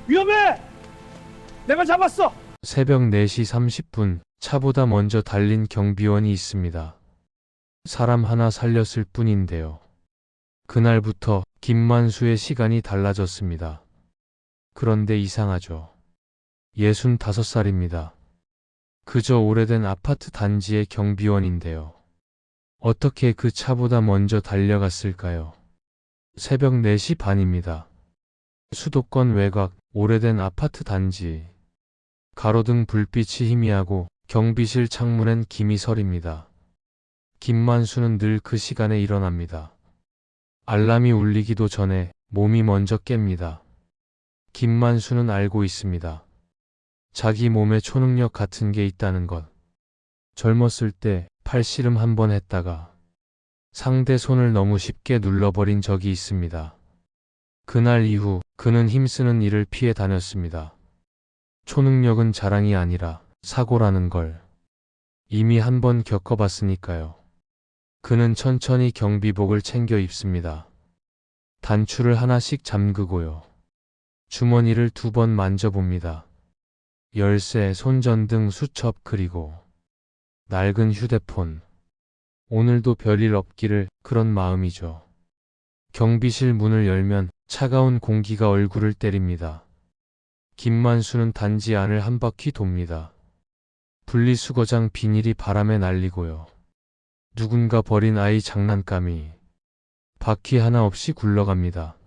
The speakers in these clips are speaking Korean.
위험해! 내가 잡았어! 새벽 4시 30분 차보다 먼저 달린 경비원이 있습니다. 사람 하나 살렸을 뿐인데요. 그날부터 김만수의 시간이 달라졌습니다. 그런데 이상하죠. 65살입니다. 그저 오래된 아파트 단지의 경비원인데요. 어떻게 그 차보다 먼저 달려갔을까요? 새벽 4시 반입니다. 수도권 외곽 오래된 아파트 단지. 가로등 불빛이 희미하고 경비실 창문엔 김이 서립니다. 김만수는 늘 그 시간에 일어납니다. 알람이 울리기도 전에 몸이 먼저 깹니다. 김만수는 알고 있습니다. 자기 몸에 초능력 같은 게 있다는 것. 젊었을 때 팔씨름 한번 했다가 상대 손을 너무 쉽게 눌러버린 적이 있습니다. 그날 이후 그는 힘쓰는 일을 피해 다녔습니다. 초능력은 자랑이 아니라 사고라는 걸 이미 한번 겪어봤으니까요. 그는 천천히 경비복을 챙겨 입습니다. 단추를 하나씩 잠그고요. 주머니를 2번 만져봅니다. 열쇠, 손전등, 수첩, 그리고 낡은 휴대폰. 오늘도 별일 없기를 그런 마음이죠. 경비실 문을 열면 차가운 공기가 얼굴을 때립니다. 김만수는 단지 안을 한 바퀴 돕니다. 분리수거장 비닐이 바람에 날리고요. 누군가 버린 아이 장난감이 바퀴 하나 없이 굴러갑니다.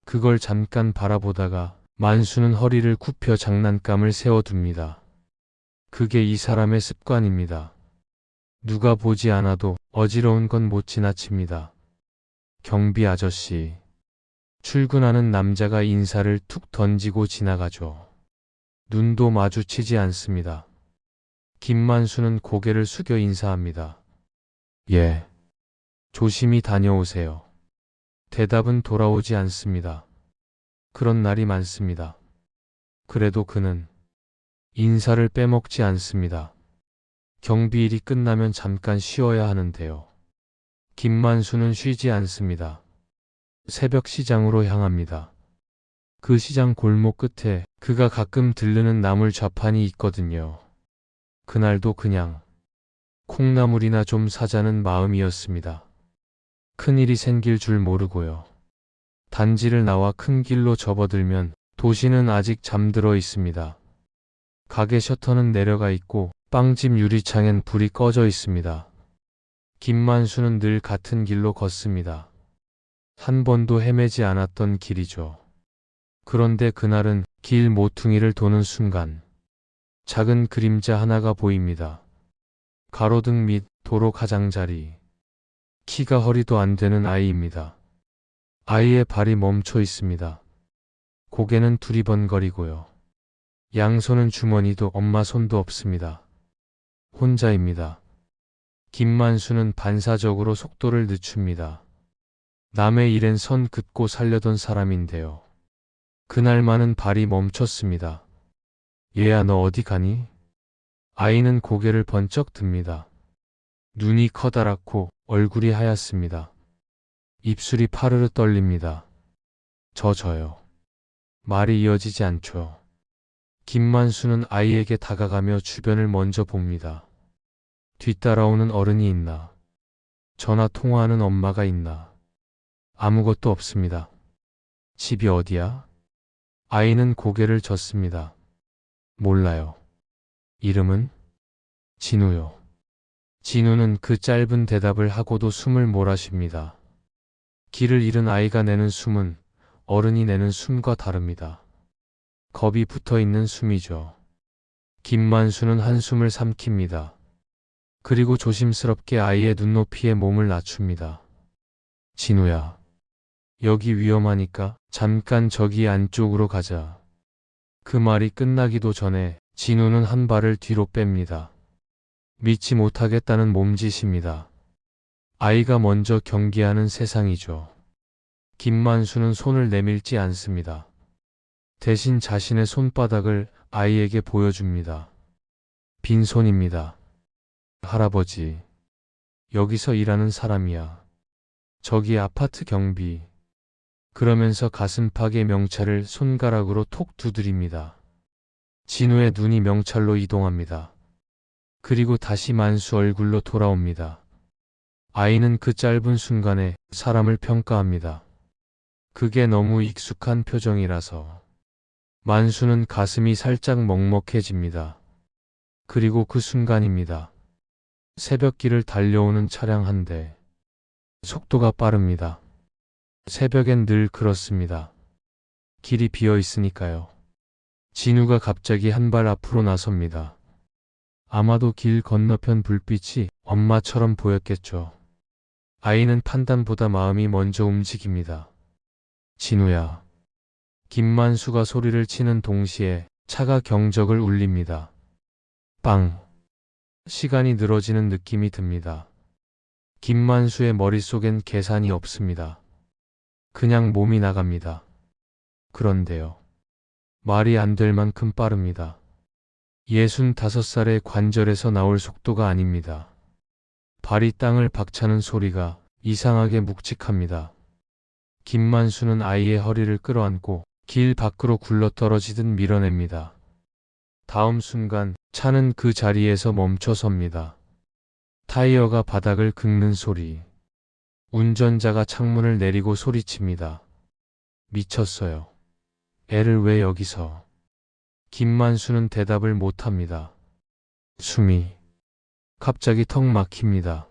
그걸 잠깐 바라보다가 만수는 허리를 굽혀 장난감을 세워둡니다. 그게 이 사람의 습관입니다. 누가 보지 않아도 어지러운 건 못 지나칩니다. 경비 아저씨. 출근하는 남자가 인사를 툭 던지고 지나가죠. 눈도 마주치지 않습니다. 김만수는 고개를 숙여 인사합니다. 예. 조심히 다녀오세요. 대답은 돌아오지 않습니다. 그런 날이 많습니다. 그래도 그는 인사를 빼먹지 않습니다. 경비일이 끝나면 잠깐 쉬어야 하는데요. 김만수는 쉬지 않습니다. 새벽 시장으로 향합니다. 그 시장 골목 끝에 그가 가끔 들르는 나물 좌판이 있거든요. 그날도 그냥 콩나물이나 좀 사자는 마음이었습니다. 큰일이 생길 줄 모르고요. 단지를 나와 큰 길로 접어들면 도시는 아직 잠들어 있습니다. 가게 셔터는 내려가 있고 빵집 유리창엔 불이 꺼져 있습니다. 김만수는 늘 같은 길로 걷습니다. 한 번도 헤매지 않았던 길이죠. 그런데 그날은 길 모퉁이를 도는 순간 작은 그림자 하나가 보입니다. 가로등 밑 도로 가장자리. 키가 허리도 안 되는 아이입니다. 아이의 발이 멈춰 있습니다. 고개는 두리번거리고요. 양손은 주머니도 엄마 손도 없습니다. 혼자입니다. 김만수는 반사적으로 속도를 늦춥니다. 남의 일엔 선 긋고 살려던 사람인데요. 그날만은 발이 멈췄습니다. 얘야, 너 어디 가니? 아이는 고개를 번쩍 듭니다. 눈이 커다랗고 얼굴이 하얗습니다. 입술이 파르르 떨립니다. 저요. 말이 이어지지 않죠. 김만수는 아이에게 다가가며 주변을 먼저 봅니다. 뒤따라오는 어른이 있나? 전화 통화하는 엄마가 있나? 아무것도 없습니다. 집이 어디야? 아이는 고개를 젓습니다. 몰라요. 이름은? 진우요. 진우는 그 짧은 대답을 하고도 숨을 몰아쉽니다. 길을 잃은 아이가 내는 숨은 어른이 내는 숨과 다릅니다. 겁이 붙어 있는 숨이죠. 김만수는 한숨을 삼킵니다. 그리고 조심스럽게 아이의 눈높이에 몸을 낮춥니다. 진우야. 여기 위험하니까 잠깐 저기 안쪽으로 가자. 그 말이 끝나기도 전에 진우는 한 발을 뒤로 뺍니다. 믿지 못하겠다는 몸짓입니다. 아이가 먼저 경계하는 세상이죠. 김만수는 손을 내밀지 않습니다. 대신 자신의 손바닥을 아이에게 보여줍니다. 빈손입니다. 할아버지, 여기서 일하는 사람이야. 저기 아파트 경비. 그러면서 가슴팍에 명찰을 손가락으로 톡 두드립니다. 진우의 눈이 명찰로 이동합니다. 그리고 다시 만수 얼굴로 돌아옵니다. 아이는 그 짧은 순간에 사람을 평가합니다. 그게 너무 익숙한 표정이라서 만수는 가슴이 살짝 먹먹해집니다. 그리고 그 순간입니다. 새벽길을 달려오는 차량 한 대. 속도가 빠릅니다. 새벽엔 늘 그렇습니다. 길이 비어 있으니까요. 진우가 갑자기 한 발 앞으로 나섭니다. 아마도 길 건너편 불빛이 엄마처럼 보였겠죠. 아이는 판단보다 마음이 먼저 움직입니다. 진우야. 김만수가 소리를 치는 동시에 차가 경적을 울립니다. 빵. 시간이 늘어지는 느낌이 듭니다. 김만수의 머릿속엔 계산이 없습니다. 그냥 몸이 나갑니다. 그런데요. 말이 안 될 만큼 빠릅니다. 65살의 관절에서 나올 속도가 아닙니다. 발이 땅을 박차는 소리가 이상하게 묵직합니다. 김만수는 아이의 허리를 끌어안고 길 밖으로 굴러떨어지듯 밀어냅니다. 다음 순간 차는 그 자리에서 멈춰섭니다. 타이어가 바닥을 긁는 소리. 운전자가 창문을 내리고 소리칩니다. 미쳤어요. 애를 왜 여기서? 김만수는 대답을 못합니다. 숨이 갑자기 턱 막힙니다.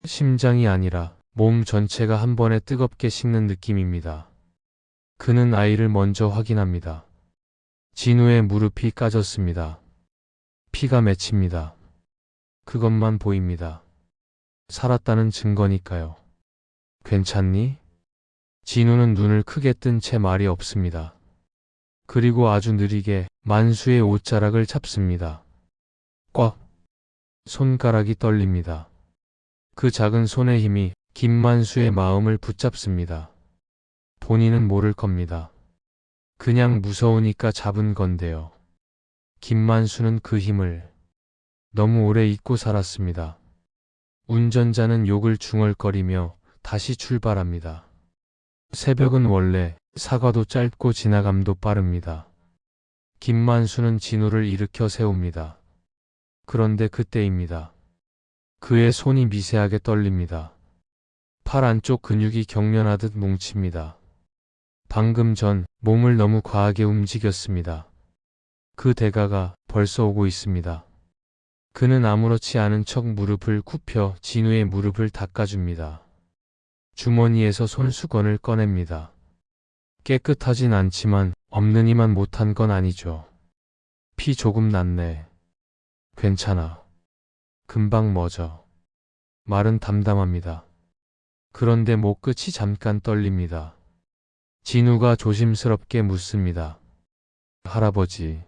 심장이 아니라 몸 전체가 한 번에 뜨겁게 식는 느낌입니다. 그는 아이를 먼저 확인합니다. 진우의 무릎이 까졌습니다. 피가 맺힙니다. 그것만 보입니다. 살았다는 증거니까요. 괜찮니? 진우는 눈을 크게 뜬 채 말이 없습니다. 그리고 아주 느리게 만수의 옷자락을 잡습니다. 꽉. 손가락이 떨립니다. 그 작은 손의 힘이 김만수의 마음을 붙잡습니다. 본인은 모를 겁니다. 그냥 무서우니까 잡은 건데요. 김만수는 그 힘을 너무 오래 잊고 살았습니다. 운전자는 욕을 중얼거리며 다시 출발합니다. 새벽은 원래 사과도 짧고 지나감도 빠릅니다. 김만수는 진우를 일으켜 세웁니다. 그런데 그때입니다. 그의 손이 미세하게 떨립니다. 팔 안쪽 근육이 경련하듯 뭉칩니다. 방금 전 몸을 너무 과하게 움직였습니다. 그 대가가 벌써 오고 있습니다. 그는 아무렇지 않은 척 무릎을 굽혀 진우의 무릎을 닦아줍니다. 주머니에서 손수건을 꺼냅니다. 깨끗하진 않지만 없는 이만 못한 건 아니죠. 피 조금 났네. 괜찮아. 금방 멎어. 말은 담담합니다. 그런데 목 끝이 잠깐 떨립니다. 진우가 조심스럽게 묻습니다. 할아버지,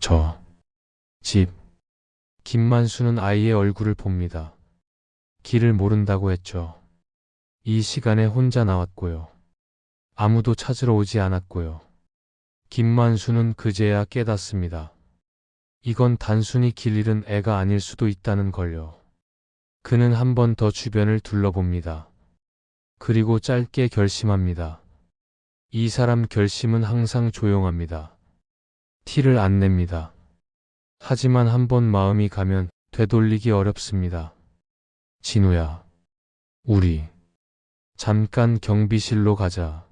저 집. 김만수는 아이의 얼굴을 봅니다. 길을 모른다고 했죠. 이 시간에 혼자 나왔고요. 아무도 찾으러 오지 않았고요. 김만수는 그제야 깨닫습니다. 이건 단순히 길 잃은 애가 아닐 수도 있다는 걸요. 그는 한 번 더 주변을 둘러봅니다. 그리고 짧게 결심합니다. 이 사람 결심은 항상 조용합니다. 티를 안 냅니다. 하지만 한 번 마음이 가면 되돌리기 어렵습니다. 진우야, 우리 잠깐 경비실로 가자.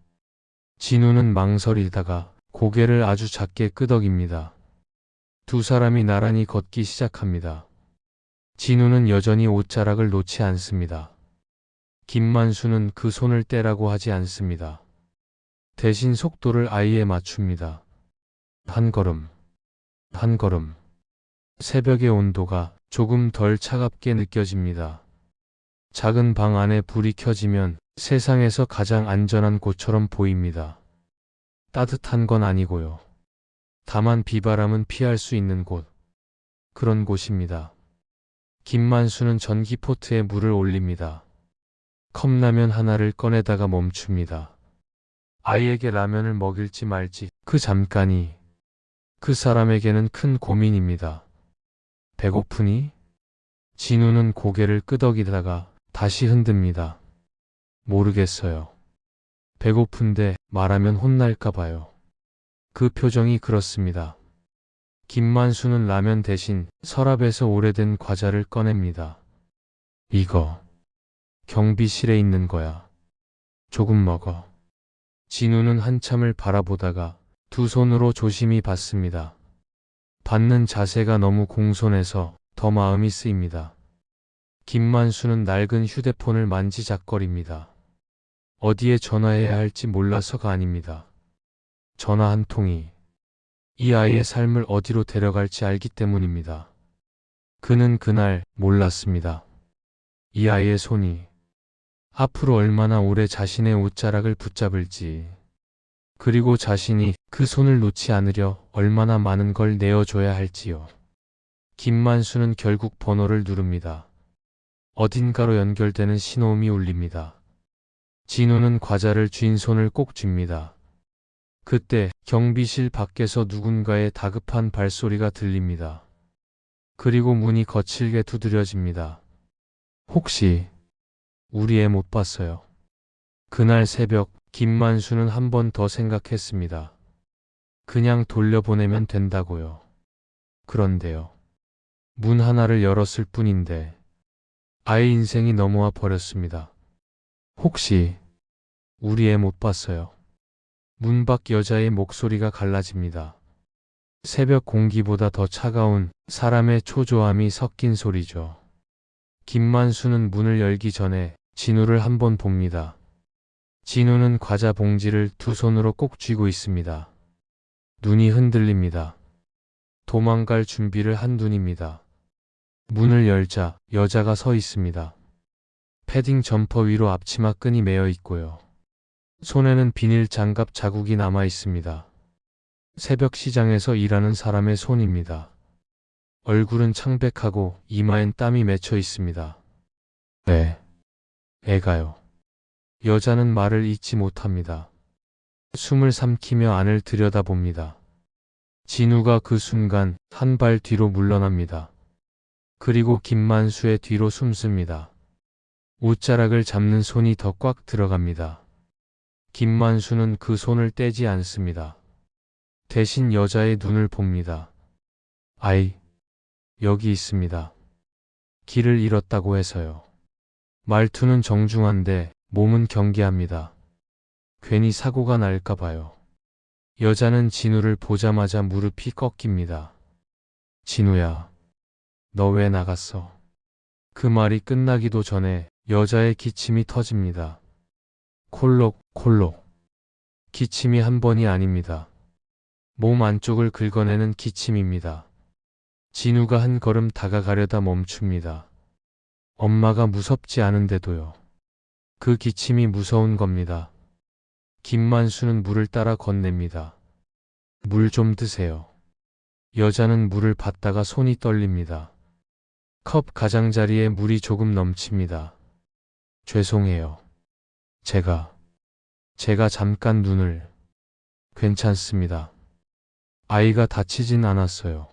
진우는 망설이다가 고개를 아주 작게 끄덕입니다. 두 사람이 나란히 걷기 시작합니다. 진우는 여전히 옷자락을 놓지 않습니다. 김만수는 그 손을 떼라고 하지 않습니다. 대신 속도를 아이에 맞춥니다. 한 걸음, 한 걸음. 새벽의 온도가 조금 덜 차갑게 느껴집니다. 작은 방 안에 불이 켜지면 세상에서 가장 안전한 곳처럼 보입니다. 따뜻한 건 아니고요. 다만 비바람은 피할 수 있는 곳. 그런 곳입니다. 김만수는 전기포트에 물을 올립니다. 컵라면 하나를 꺼내다가 멈춥니다. 아이에게 라면을 먹일지 말지 그 잠깐이 그 사람에게는 큰 고민입니다. 배고프니? 진우는 고개를 끄덕이다가 다시 흔듭니다. 모르겠어요. 배고픈데 말하면 혼날까 봐요. 그 표정이 그렇습니다. 김만수는 라면 대신 서랍에서 오래된 과자를 꺼냅니다. 이거 경비실에 있는 거야. 조금 먹어. 진우는 한참을 바라보다가 두 손으로 조심히 받습니다. 받는 자세가 너무 공손해서 더 마음이 쓰입니다. 김만수는 낡은 휴대폰을 만지작거립니다. 어디에 전화해야 할지 몰라서가 아닙니다. 전화 한 통이 이 아이의 삶을 어디로 데려갈지 알기 때문입니다. 그는 그날 몰랐습니다. 이 아이의 손이 앞으로 얼마나 오래 자신의 옷자락을 붙잡을지, 그리고 자신이 그 손을 놓지 않으려 얼마나 많은 걸 내어줘야 할지요. 김만수는 결국 번호를 누릅니다. 어딘가로 연결되는 신호음이 울립니다. 진우는 과자를 쥔 손을 꼭 쥡니다. 그때 경비실 밖에서 누군가의 다급한 발소리가 들립니다. 그리고 문이 거칠게 두드려집니다. 혹시 우리 애 못 봤어요? 그날 새벽 김만수는 한 번 더 생각했습니다. 그냥 돌려보내면 된다고요. 그런데요. 문 하나를 열었을 뿐인데 아이 인생이 넘어와 버렸습니다. 혹시 우리 애 못 봤어요? 문 밖 여자의 목소리가 갈라집니다. 새벽 공기보다 더 차가운 사람의 초조함이 섞인 소리죠. 김만수는 문을 열기 전에 진우를 한번 봅니다. 진우는 과자 봉지를 두 손으로 꼭 쥐고 있습니다. 눈이 흔들립니다. 도망갈 준비를 한 눈입니다. 문을 열자 여자가 서 있습니다. 패딩 점퍼 위로 앞치마 끈이 매어 있고요. 손에는 비닐 장갑 자국이 남아 있습니다. 새벽 시장에서 일하는 사람의 손입니다. 얼굴은 창백하고 이마엔 땀이 맺혀 있습니다. 네, 애가요. 여자는 말을 잇지 못합니다. 숨을 삼키며 안을 들여다봅니다. 진우가 그 순간 한 발 뒤로 물러납니다. 그리고 김만수의 뒤로 숨습니다. 옷자락을 잡는 손이 더 꽉 들어갑니다. 김만수는 그 손을 떼지 않습니다. 대신 여자의 눈을 봅니다. 아이, 여기 있습니다. 길을 잃었다고 해서요. 말투는 정중한데 몸은 경계합니다. 괜히 사고가 날까 봐요. 여자는 진우를 보자마자 무릎이 꺾입니다. 진우야, 너 왜 나갔어? 그 말이 끝나기도 전에 여자의 기침이 터집니다. 콜록. 기침이 한 번이 아닙니다. 몸 안쪽을 긁어내는 기침입니다. 진우가 한 걸음 다가가려다 멈춥니다. 엄마가 무섭지 않은데도요. 그 기침이 무서운 겁니다. 김만수는 물을 따라 건넵니다. 물 좀 드세요. 여자는 물을 받다가 손이 떨립니다. 컵 가장자리에 물이 조금 넘칩니다. 죄송해요. 제가 잠깐 눈을... 괜찮습니다. 아이가 다치진 않았어요.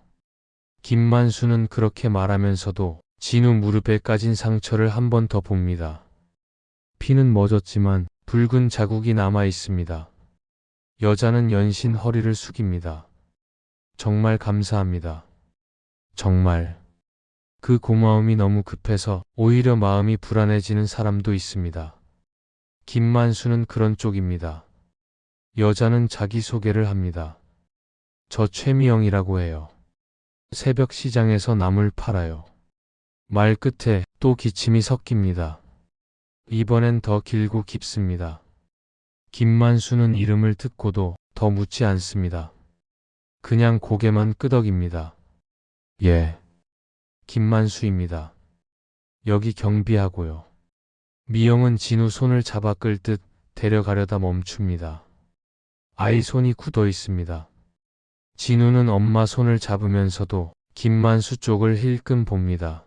김만수는 그렇게 말하면서도 진우 무릎에 까진 상처를 한 번 더 봅니다. 피는 멎었지만 붉은 자국이 남아 있습니다. 여자는 연신 허리를 숙입니다. 정말 감사합니다. 정말. 그 고마움이 너무 급해서 오히려 마음이 불안해지는 사람도 있습니다. 김만수는 그런 쪽입니다. 여자는 자기소개를 합니다. 저 최미영이라고 해요. 새벽 시장에서 나물 팔아요. 말 끝에 또 기침이 섞입니다. 이번엔 더 길고 깊습니다. 김만수는 이름을 듣고도 더 묻지 않습니다. 그냥 고개만 끄덕입니다. 예, 김만수입니다. 여기 경비하고요. 미영은 진우 손을 잡아 끌듯 데려가려다 멈춥니다. 아이 손이 굳어 있습니다. 진우는 엄마 손을 잡으면서도 김만수 쪽을 힐끔 봅니다.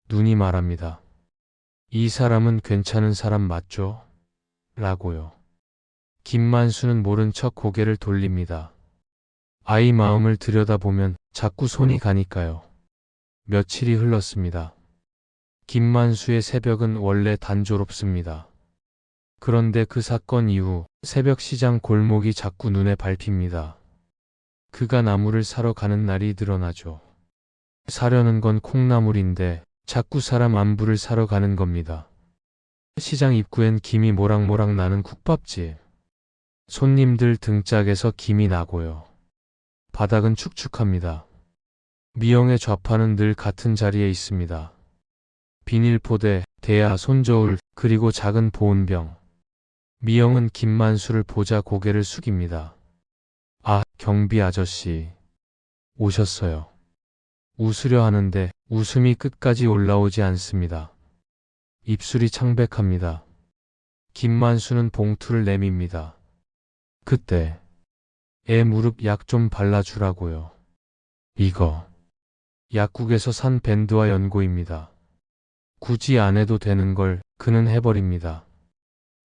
눈이 말합니다. 이 사람은 괜찮은 사람 맞죠? 라고요. 김만수는 모른 척 고개를 돌립니다. 아이 마음을 들여다보면 자꾸 손이 가니까요. 며칠이 흘렀습니다. 김만수의 새벽은 원래 단조롭습니다. 그런데 그 사건 이후 새벽 시장 골목이 자꾸 눈에 밟힙니다. 그가 나무를 사러 가는 날이 늘어나죠. 사려는 건 콩나물인데 자꾸 사람 안부를 사러 가는 겁니다. 시장 입구엔 김이 모락모락 나는 국밥집. 손님들 등짝에서 김이 나고요. 바닥은 축축합니다. 미영의 좌파는 늘 같은 자리에 있습니다. 비닐포대, 대야, 손저울, 그리고 작은 보온병. 미영은 김만수를 보자 고개를 숙입니다. 아, 경비 아저씨. 오셨어요. 웃으려 하는데 웃음이 끝까지 올라오지 않습니다. 입술이 창백합니다. 김만수는 봉투를 내밉니다. 그때 애 무릎 약 좀 발라주라고요. 이거 약국에서 산 밴드와 연고입니다. 굳이 안 해도 되는 걸 그는 해버립니다.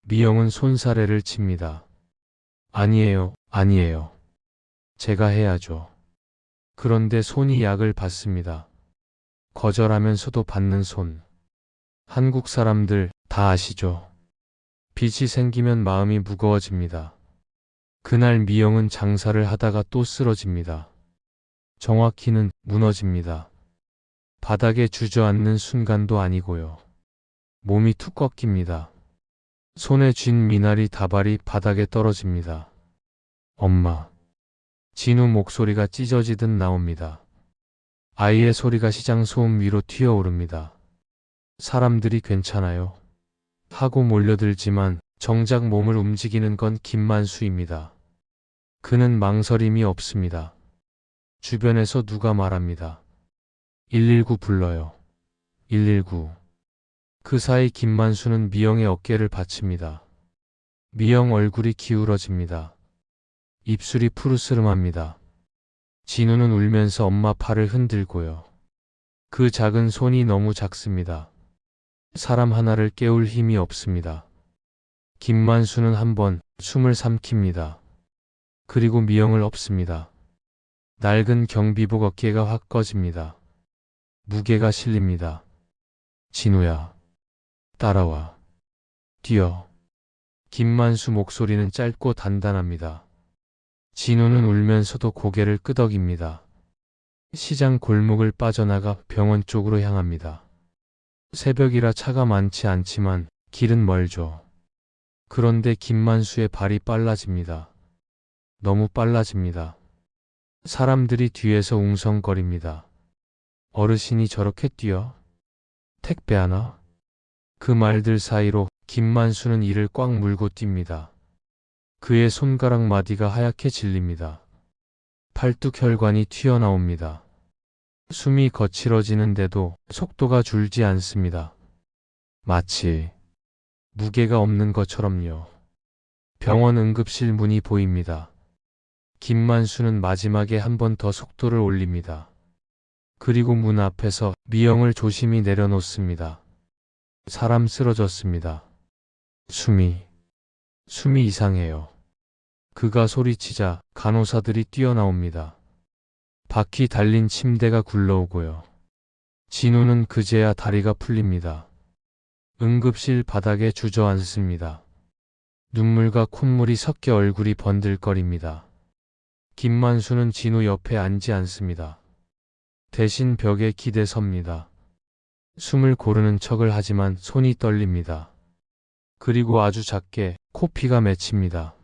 미영은 손사래를 칩니다. 아니에요, 아니에요. 제가 해야죠. 그런데 손이 약을 받습니다. 거절하면서도 받는 손. 한국 사람들 다 아시죠? 빚이 생기면 마음이 무거워집니다. 그날 미영은 장사를 하다가 또 쓰러집니다. 정확히는 무너집니다. 바닥에 주저앉는 순간도 아니고요. 몸이 툭 꺾입니다. 손에 쥔 미나리 다발이 바닥에 떨어집니다. 엄마. 진우 목소리가 찢어지듯 나옵니다. 아이의 소리가 시장 소음 위로 튀어오릅니다. 사람들이 괜찮아요? 하고 몰려들지만 정작 몸을 움직이는 건 김만수입니다. 그는 망설임이 없습니다. 주변에서 누가 말합니다. 119 불러요. 119. 그 사이 김만수는 미영의 어깨를 받칩니다. 미영 얼굴이 기울어집니다. 입술이 푸르스름합니다. 진우는 울면서 엄마 팔을 흔들고요. 그 작은 손이 너무 작습니다. 사람 하나를 깨울 힘이 없습니다. 김만수는 한번 숨을 삼킵니다. 그리고 미영을 엎습니다. 낡은 경비복 어깨가 확 꺼집니다. 무게가 실립니다. 진우야, 따라와. 뛰어. 김만수 목소리는 짧고 단단합니다. 진우는 울면서도 고개를 끄덕입니다. 시장 골목을 빠져나가 병원 쪽으로 향합니다. 새벽이라 차가 많지 않지만 길은 멀죠. 그런데 김만수의 발이 빨라집니다. 너무 빨라집니다. 사람들이 뒤에서 웅성거립니다. 어르신이 저렇게 뛰어? 택배 하나? 그 말들 사이로 김만수는 이를 꽉 물고 뜁니다. 그의 손가락 마디가 하얗게 질립니다. 팔뚝 혈관이 튀어나옵니다. 숨이 거칠어지는데도 속도가 줄지 않습니다. 마치 무게가 없는 것처럼요. 병원 응급실 문이 보입니다. 김만수는 마지막에 한 번 더 속도를 올립니다. 그리고 문 앞에서 미영을 조심히 내려놓습니다. 사람 쓰러졌습니다. 숨이 이상해요. 그가 소리치자 간호사들이 뛰어나옵니다. 바퀴 달린 침대가 굴러오고요. 진우는 그제야 다리가 풀립니다. 응급실 바닥에 주저앉습니다. 눈물과 콧물이 섞여 얼굴이 번들거립니다. 김만수는 진우 옆에 앉지 않습니다. 대신 벽에 기대 섭니다. 숨을 고르는 척을 하지만 손이 떨립니다. 그리고 아주 작게 코피가 맺힙니다.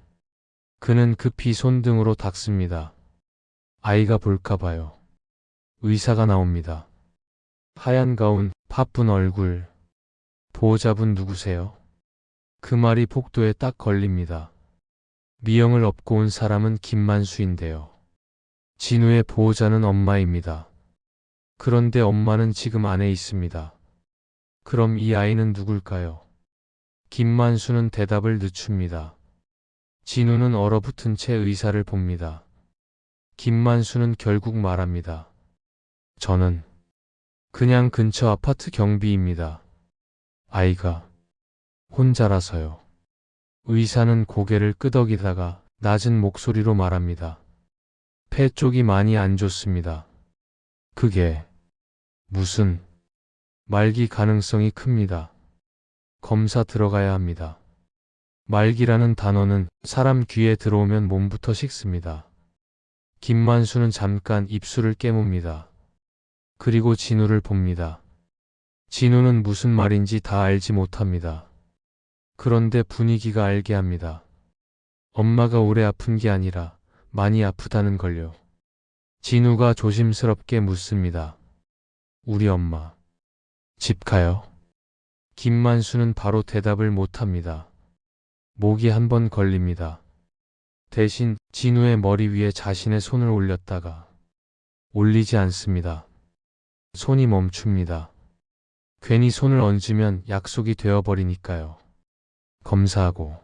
그는 급히 손등으로 닦습니다. 아이가 볼까봐요. 의사가 나옵니다. 하얀 가운, 바쁜 얼굴. 보호자분 누구세요? 그 말이 복도에 딱 걸립니다. 미영을 업고 온 사람은 김만수인데요. 진우의 보호자는 엄마입니다. 그런데 엄마는 지금 안에 있습니다. 그럼 이 아이는 누굴까요? 김만수는 대답을 늦춥니다. 진우는 얼어붙은 채 의사를 봅니다. 김만수는 결국 말합니다. 저는 그냥 근처 아파트 경비입니다. 아이가 혼자라서요. 의사는 고개를 끄덕이다가 낮은 목소리로 말합니다. 폐 쪽이 많이 안 좋습니다. 그게 무슨 말기 가능성이 큽니다. 검사 들어가야 합니다. 말기라는 단어는 사람 귀에 들어오면 몸부터 식습니다. 김만수는 잠깐 입술을 깨뭅니다. 그리고 진우를 봅니다. 진우는 무슨 말인지 다 알지 못합니다. 그런데 분위기가 알게 합니다. 엄마가 오래 아픈 게 아니라 많이 아프다는 걸요. 진우가 조심스럽게 묻습니다. 우리 엄마 집 가요? 김만수는 바로 대답을 못합니다. 목이 한 번 걸립니다. 대신 진우의 머리 위에 자신의 손을 올렸다가 올리지 않습니다. 손이 멈춥니다. 괜히 손을 얹으면 약속이 되어버리니까요. 검사하고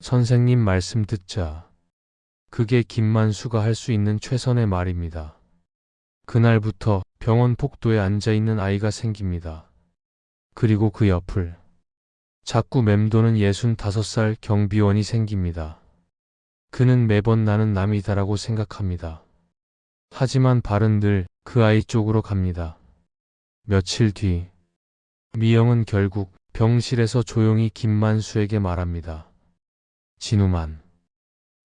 선생님 말씀 듣자. 그게 김만수가 할 수 있는 최선의 말입니다. 그날부터 병원 복도에 앉아있는 아이가 생깁니다. 그리고 그 옆을 자꾸 맴도는 65살 경비원이 생깁니다. 그는 매번 나는 남이다라고 생각합니다. 하지만 발은 늘 그 아이 쪽으로 갑니다. 며칠 뒤 미영은 결국 병실에서 조용히 김만수에게 말합니다. 진우만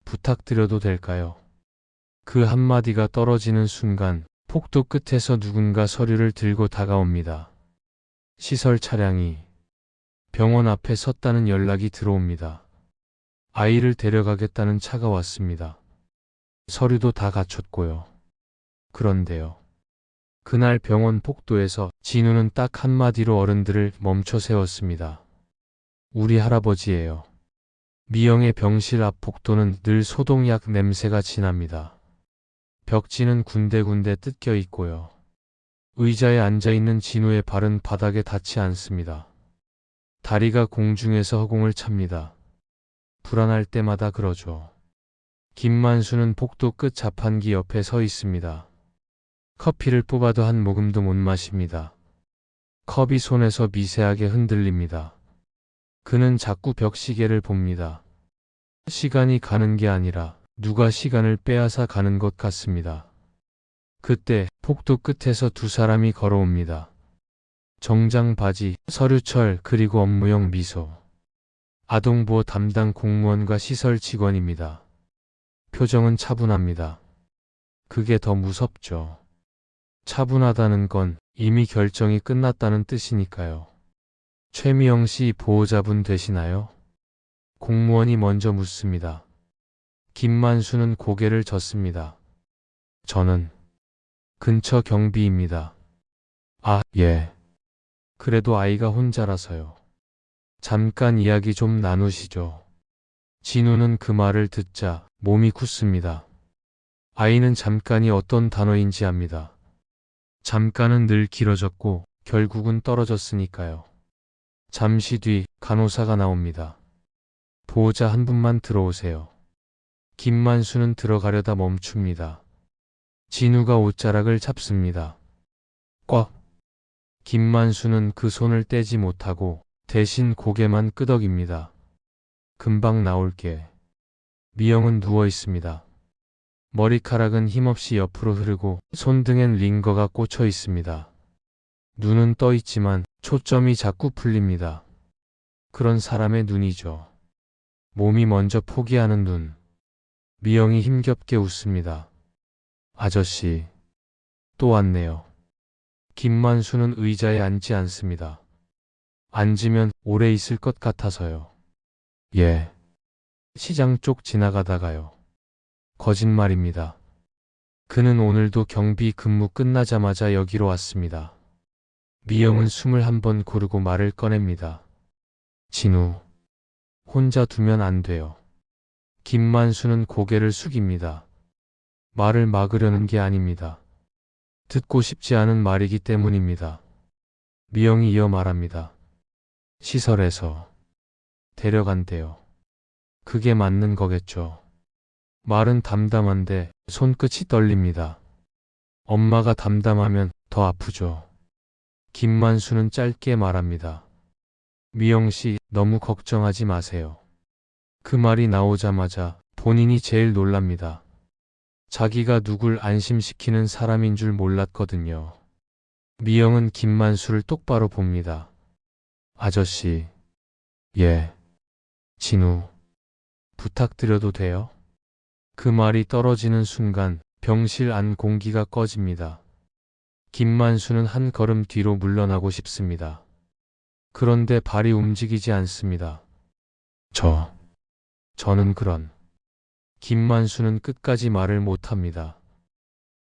부탁드려도 될까요? 그 한마디가 떨어지는 순간 폭도 끝에서 누군가 서류를 들고 다가옵니다. 시설 차량이 병원 앞에 섰다는 연락이 들어옵니다. 아이를 데려가겠다는 차가 왔습니다. 서류도 다 갖췄고요. 그런데요. 그날 병원 복도에서 진우는 딱 한마디로 어른들을 멈춰 세웠습니다. 우리 할아버지예요. 미영의 병실 앞 복도는 늘 소독약 냄새가 진합니다. 벽지는 군데군데 뜯겨 있고요. 의자에 앉아있는 진우의 발은 바닥에 닿지 않습니다. 다리가 공중에서 허공을 찹니다. 불안할 때마다 그러죠. 김만수는 복도 끝 자판기 옆에 서 있습니다. 커피를 뽑아도 한 모금도 못 마십니다. 컵이 손에서 미세하게 흔들립니다. 그는 자꾸 벽시계를 봅니다. 시간이 가는 게 아니라 누가 시간을 빼앗아 가는 것 같습니다. 그때 복도 끝에서 두 사람이 걸어옵니다. 정장 바지, 서류철 그리고 업무용 미소. 아동보호 담당 공무원과 시설 직원입니다. 표정은 차분합니다. 그게 더 무섭죠. 차분하다는 건 이미 결정이 끝났다는 뜻이니까요. 최미영 씨 보호자분 되시나요? 공무원이 먼저 묻습니다. 김만수는 고개를 젓습니다. 저는 근처 경비입니다. 아, 예. 그래도 아이가 혼자라서요. 잠깐 이야기 좀 나누시죠. 진우는 그 말을 듣자 몸이 굳습니다. 아이는 잠깐이 어떤 단어인지 압니다. 잠깐은 늘 길어졌고 결국은 떨어졌으니까요. 잠시 뒤 간호사가 나옵니다. 보호자 한 분만 들어오세요. 김만수는 들어가려다 멈춥니다. 진우가 옷자락을 잡습니다. 꽉! 김만수는 그 손을 떼지 못하고 대신 고개만 끄덕입니다. 금방 나올게. 미영은 누워 있습니다. 머리카락은 힘없이 옆으로 흐르고 손등엔 링거가 꽂혀 있습니다. 눈은 떠 있지만 초점이 자꾸 풀립니다. 그런 사람의 눈이죠. 몸이 먼저 포기하는 눈. 미영이 힘겹게 웃습니다. 아저씨, 또 왔네요. 김만수는 의자에 앉지 않습니다. 앉으면 오래 있을 것 같아서요. 예. 시장 쪽 지나가다가요. 거짓말입니다. 그는 오늘도 경비 근무 끝나자마자 여기로 왔습니다. 미영은 숨을 한번 고르고 말을 꺼냅니다. 진우, 혼자 두면 안 돼요. 김만수는 고개를 숙입니다. 말을 막으려는 게 아닙니다. 듣고 싶지 않은 말이기 때문입니다. 미영이 이어 말합니다. 시설에서 데려간대요. 그게 맞는 거겠죠. 말은 담담한데 손끝이 떨립니다. 엄마가 담담하면 더 아프죠. 김만수는 짧게 말합니다. 미영 씨, 너무 걱정하지 마세요. 그 말이 나오자마자 본인이 제일 놀랍니다. 자기가 누굴 안심시키는 사람인 줄 몰랐거든요. 미영은 김만수를 똑바로 봅니다. 아저씨, 예. 진우, 부탁드려도 돼요? 그 말이 떨어지는 순간 병실 안 공기가 꺼집니다. 김만수는 한 걸음 뒤로 물러나고 싶습니다. 그런데 발이 움직이지 않습니다. 저는 김만수는 끝까지 말을 못합니다.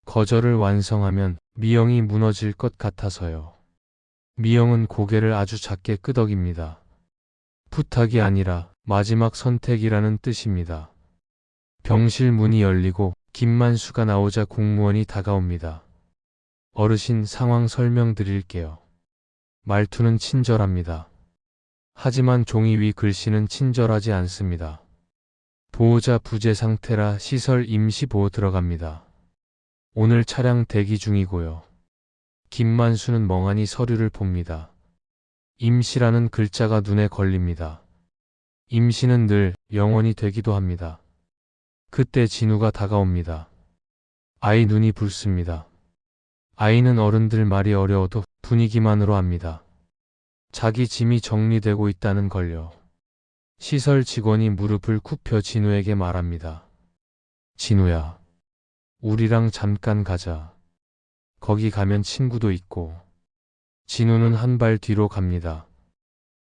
거절을 완성하면 미영이 무너질 것 같아서요. 미영은 고개를 아주 작게 끄덕입니다. 부탁이 아니라 마지막 선택이라는 뜻입니다. 병실 문이 열리고 김만수가 나오자 공무원이 다가옵니다. 어르신, 상황 설명드릴게요. 말투는 친절합니다. 하지만 종이 위 글씨는 친절하지 않습니다. 보호자 부재 상태라 시설 임시 보호 들어갑니다. 오늘 차량 대기 중이고요. 김만수는 멍하니 서류를 봅니다. 임시라는 글자가 눈에 걸립니다. 임시는 늘 영원히 되기도 합니다. 그때 진우가 다가옵니다. 아이 눈이 붉습니다. 아이는 어른들 말이 어려워도 분위기만으로 압니다. 자기 짐이 정리되고 있다는 걸요. 시설 직원이 무릎을 굽혀 진우에게 말합니다. 진우야, 우리랑 잠깐 가자. 거기 가면 친구도 있고. 진우는 한 발 뒤로 갑니다.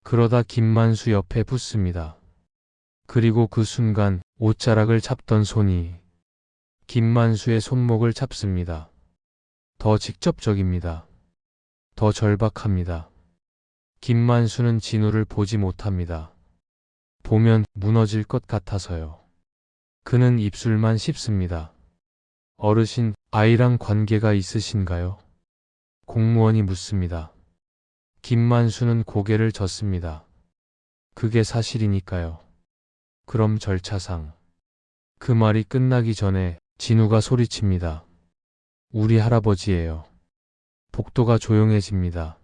그러다 김만수 옆에 붙습니다. 그리고 그 순간 옷자락을 잡던 손이 김만수의 손목을 잡습니다. 더 직접적입니다. 더 절박합니다. 김만수는 진우를 보지 못합니다. 보면 무너질 것 같아서요. 그는 입술만 씹습니다. 어르신, 아이랑 관계가 있으신가요? 공무원이 묻습니다. 김만수는 고개를 젓습니다. 그게 사실이니까요. 그럼 절차상. 그 말이 끝나기 전에 진우가 소리칩니다. 우리 할아버지예요. 복도가 조용해집니다.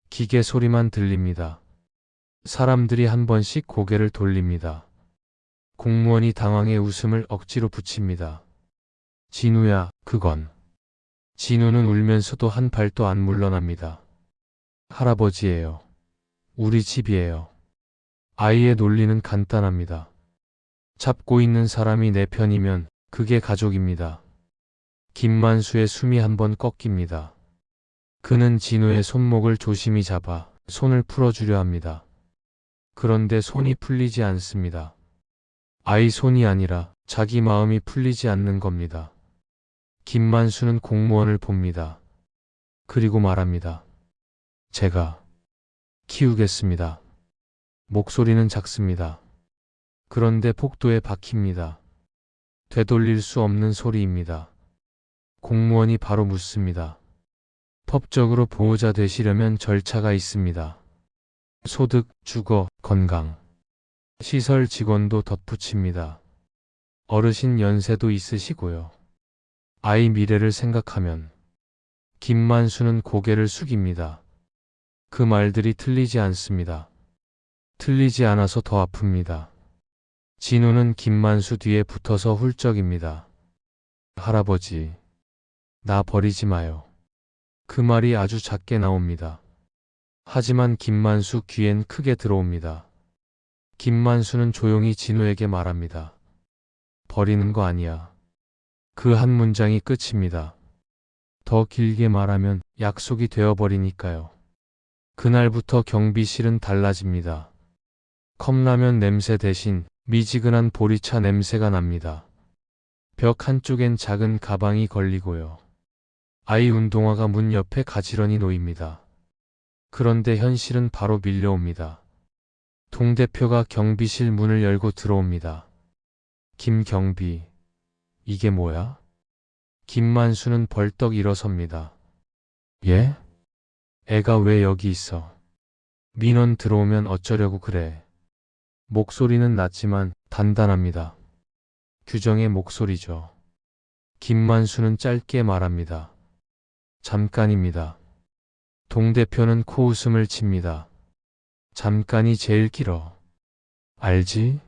기계 소리만 들립니다. 사람들이 한 번씩 고개를 돌립니다. 공무원이 당황해 웃음을 억지로 붙입니다. 진우야, 그건. 진우는 울면서도 한 발도 안 물러납니다. 할아버지예요. 우리 집이에요. 아이의 논리는 간단합니다. 잡고 있는 사람이 내 편이면 그게 가족입니다. 김만수의 숨이 한 번 꺾입니다. 그는 진우의 손목을 조심히 잡아 손을 풀어주려 합니다. 그런데 손이 풀리지 않습니다. 아이 손이 아니라 자기 마음이 풀리지 않는 겁니다. 김만수는 공무원을 봅니다. 그리고 말합니다. 제가 키우겠습니다. 목소리는 작습니다. 그런데 복도에 박힙니다. 되돌릴 수 없는 소리입니다. 공무원이 바로 묻습니다. 법적으로 보호자 되시려면 절차가 있습니다. 소득, 주거, 건강. 시설 직원도 덧붙입니다. 어르신 연세도 있으시고요. 아이 미래를 생각하면. 김만수는 고개를 숙입니다. 그 말들이 틀리지 않습니다. 틀리지 않아서 더 아픕니다. 진우는 김만수 뒤에 붙어서 훌쩍입니다. 할아버지, 나 버리지 마요. 그 말이 아주 작게 나옵니다. 하지만 김만수 귀엔 크게 들어옵니다. 김만수는 조용히 진우에게 말합니다. 버리는 거 아니야. 그 한 문장이 끝입니다. 더 길게 말하면 약속이 되어버리니까요. 그날부터 경비실은 달라집니다. 컵라면 냄새 대신 미지근한 보리차 냄새가 납니다. 벽 한쪽엔 작은 가방이 걸리고요. 아이 운동화가 문 옆에 가지런히 놓입니다. 그런데 현실은 바로 밀려옵니다. 동 대표가 경비실 문을 열고 들어옵니다. 김경비, 이게 뭐야? 김만수는 벌떡 일어섭니다. 예? 애가 왜 여기 있어? 민원 들어오면 어쩌려고 그래? 목소리는 낮지만 단단합니다. 규정의 목소리죠. 김만수는 짧게 말합니다. 잠깐입니다. 동 대표는 코웃음을 칩니다. 잠깐이 제일 길어. 알지?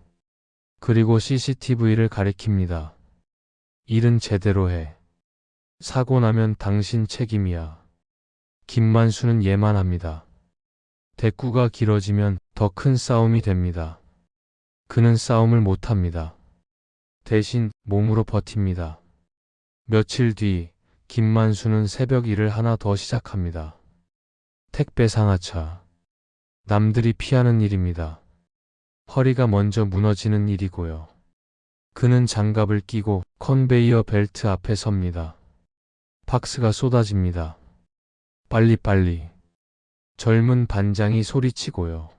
그리고 CCTV를 가리킵니다. 일은 제대로 해. 사고 나면 당신 책임이야. 김만수는 예만 합니다. 대꾸가 길어지면 더 큰 싸움이 됩니다. 그는 싸움을 못합니다. 대신 몸으로 버팁니다. 며칠 뒤 김만수는 새벽 일을 하나 더 시작합니다. 택배 상하차. 남들이 피하는 일입니다. 허리가 먼저 무너지는 일이고요. 그는 장갑을 끼고 컨베이어 벨트 앞에 섭니다. 박스가 쏟아집니다. 빨리빨리. 젊은 반장이 소리치고요.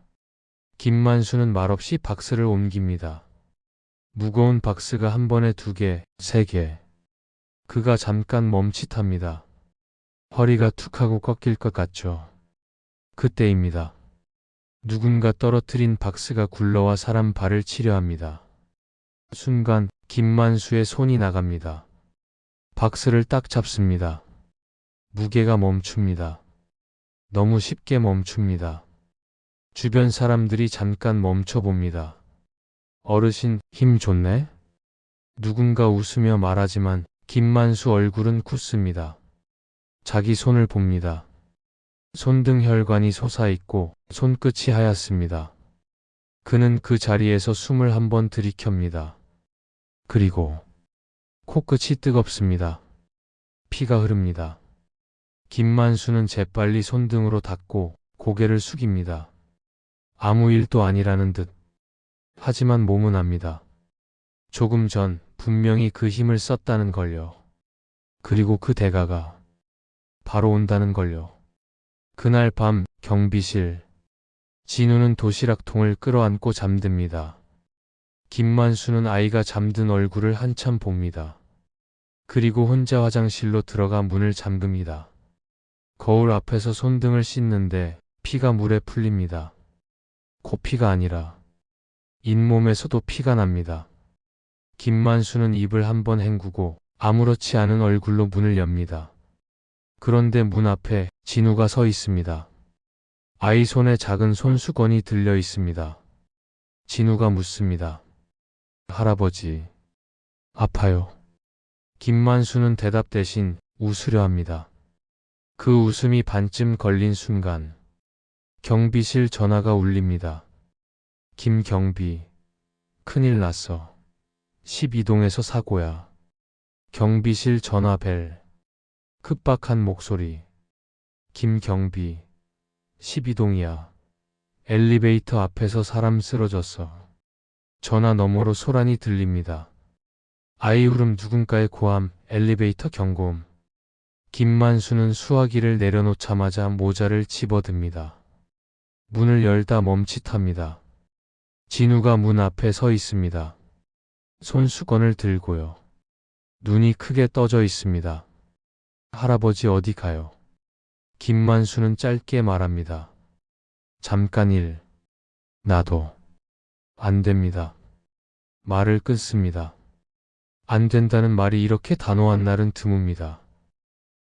김만수는 말없이 박스를 옮깁니다. 무거운 박스가 한 번에 2개, 3개. 그가 잠깐 멈칫합니다. 허리가 툭 하고 꺾일 것 같죠. 그때입니다. 누군가 떨어뜨린 박스가 굴러와 사람 발을 치려 합니다. 순간 김만수의 손이 나갑니다. 박스를 딱 잡습니다. 무게가 멈춥니다. 너무 쉽게 멈춥니다. 주변 사람들이 잠깐 멈춰봅니다. 어르신, 힘 좋네? 누군가 웃으며 말하지만 김만수 얼굴은 굳습니다. 자기 손을 봅니다. 손등 혈관이 솟아있고 손끝이 하얗습니다. 그는 그 자리에서 숨을 한 번 들이켭니다. 그리고 코끝이 뜨겁습니다. 피가 흐릅니다. 김만수는 재빨리 손등으로 닦고 고개를 숙입니다. 아무 일도 아니라는 듯. 하지만 몸은 압니다. 조금 전 분명히 그 힘을 썼다는 걸요. 그리고 그 대가가 바로 온다는 걸요. 그날 밤 경비실. 진우는 도시락통을 끌어안고 잠듭니다. 김만수는 아이가 잠든 얼굴을 한참 봅니다. 그리고 혼자 화장실로 들어가 문을 잠깁니다. 거울 앞에서 손등을 씻는데 피가 물에 풀립니다. 코피가 아니라 잇몸에서도 피가 납니다. 김만수는 입을 한번 헹구고 아무렇지 않은 얼굴로 문을 엽니다. 그런데 문 앞에 진우가 서 있습니다. 아이 손에 작은 손수건이 들려 있습니다. 진우가 묻습니다. 할아버지, 아파요. 김만수는 대답 대신 웃으려 합니다. 그 웃음이 반쯤 걸린 순간 경비실 전화가 울립니다. 김경비, 큰일 났어. 12동에서 사고야. 경비실 전화벨. 급박한 목소리. 김경비, 12동이야. 엘리베이터 앞에서 사람 쓰러졌어. 전화 너머로 소란이 들립니다. 아이 울음, 누군가의 고함, 엘리베이터 경고음. 김만수는 수화기를 내려놓자마자 모자를 집어듭니다. 문을 열다 멈칫합니다. 진우가 문 앞에 서 있습니다. 손수건을 들고요. 눈이 크게 떠져 있습니다. 할아버지 어디 가요? 김만수는 짧게 말합니다. 잠깐 일. 나도. 안 됩니다. 말을 끊습니다. 안 된다는 말이 이렇게 단호한 날은 드뭅니다.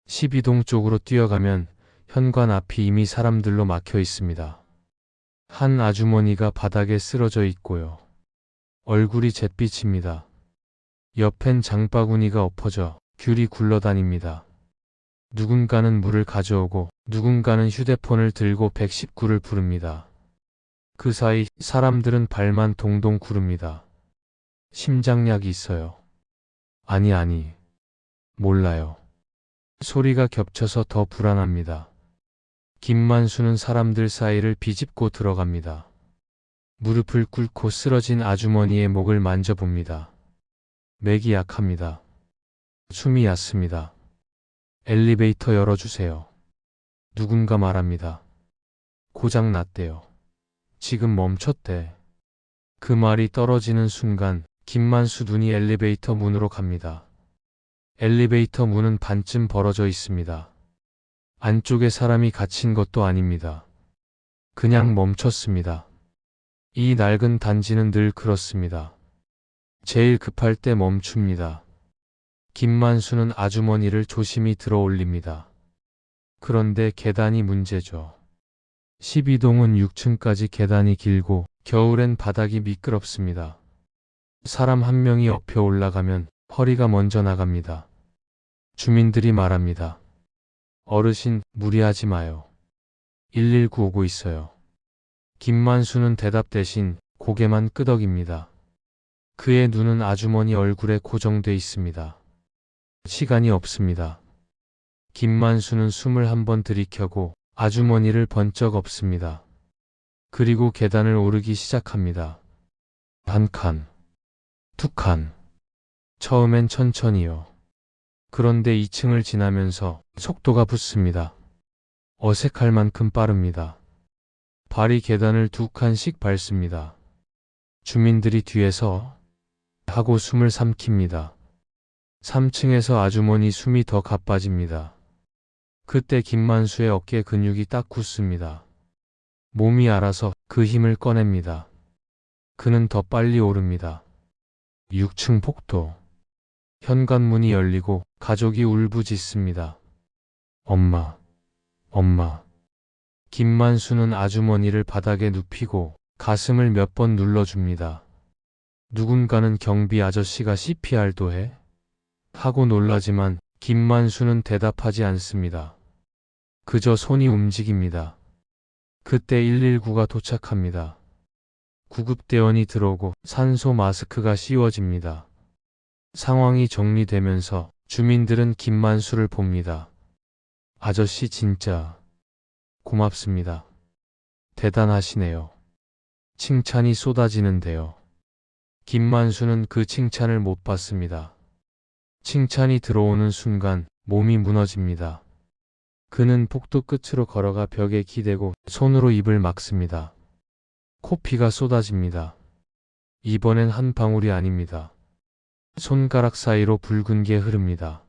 12동 쪽으로 뛰어가면 현관 앞이 이미 사람들로 막혀 있습니다. 한 아주머니가 바닥에 쓰러져 있고요. 얼굴이 잿빛입니다. 옆엔 장바구니가 엎어져 귤이 굴러다닙니다. 누군가는 물을 가져오고 누군가는 휴대폰을 들고 119를 부릅니다. 그 사이 사람들은 발만 동동 구릅니다. 심장약이 있어요. 아니, 몰라요. 소리가 겹쳐서 더 불안합니다. 김만수는 사람들 사이를 비집고 들어갑니다. 무릎을 꿇고 쓰러진 아주머니의 목을 만져봅니다. 맥이 약합니다. 숨이 얕습니다. 엘리베이터 열어주세요. 누군가 말합니다. 고장 났대요. 지금 멈췄대. 그 말이 떨어지는 순간 김만수 눈이 엘리베이터 문으로 갑니다. 엘리베이터 문은 반쯤 벌어져 있습니다. 안쪽에 사람이 갇힌 것도 아닙니다. 그냥 멈췄습니다. 이 낡은 단지는 늘 그렇습니다. 제일 급할 때 멈춥니다. 김만수는 아주머니를 조심히 들어 올립니다. 그런데 계단이 문제죠. 12동은 6층까지 계단이 길고 겨울엔 바닥이 미끄럽습니다. 사람 한 명이 엎혀 올라가면 허리가 먼저 나갑니다. 주민들이 말합니다. 어르신, 무리하지 마요. 119 오고 있어요. 김만수는 대답 대신 고개만 끄덕입니다. 그의 눈은 아주머니 얼굴에 고정돼 있습니다. 시간이 없습니다. 김만수는 숨을 한번 들이켜고 아주머니를 번쩍 엎습니다. 그리고 계단을 오르기 시작합니다. 한 칸, 두 칸. 처음엔 천천히요. 그런데 2층을 지나면서 속도가 붙습니다. 어색할 만큼 빠릅니다. 발이 계단을 2칸씩 밟습니다. 주민들이 뒤에서 하고 숨을 삼킵니다. 3층에서 아주머니 숨이 더 가빠집니다. 그때 김만수의 어깨 근육이 딱 굳습니다. 몸이 알아서 그 힘을 꺼냅니다. 그는 더 빨리 오릅니다. 6층 복도. 현관문이 열리고 가족이 울부짖습니다. 엄마, 엄마. 김만수는 아주머니를 바닥에 눕히고 가슴을 몇 번 눌러줍니다. 누군가는 경비 아저씨가 CPR도 해? 하고 놀라지만 김만수는 대답하지 않습니다. 그저 손이 움직입니다. 그때 119가 도착합니다. 구급대원이 들어오고 산소 마스크가 씌워집니다. 상황이 정리되면서 주민들은 김만수를 봅니다. 아저씨 진짜 고맙습니다. 대단하시네요. 칭찬이 쏟아지는데요. 김만수는 그 칭찬을 못 받습니다. 칭찬이 들어오는 순간 몸이 무너집니다. 그는 복도 끝으로 걸어가 벽에 기대고 손으로 입을 막습니다. 코피가 쏟아집니다. 이번엔 한 방울이 아닙니다. 손가락 사이로 붉은 게 흐릅니다.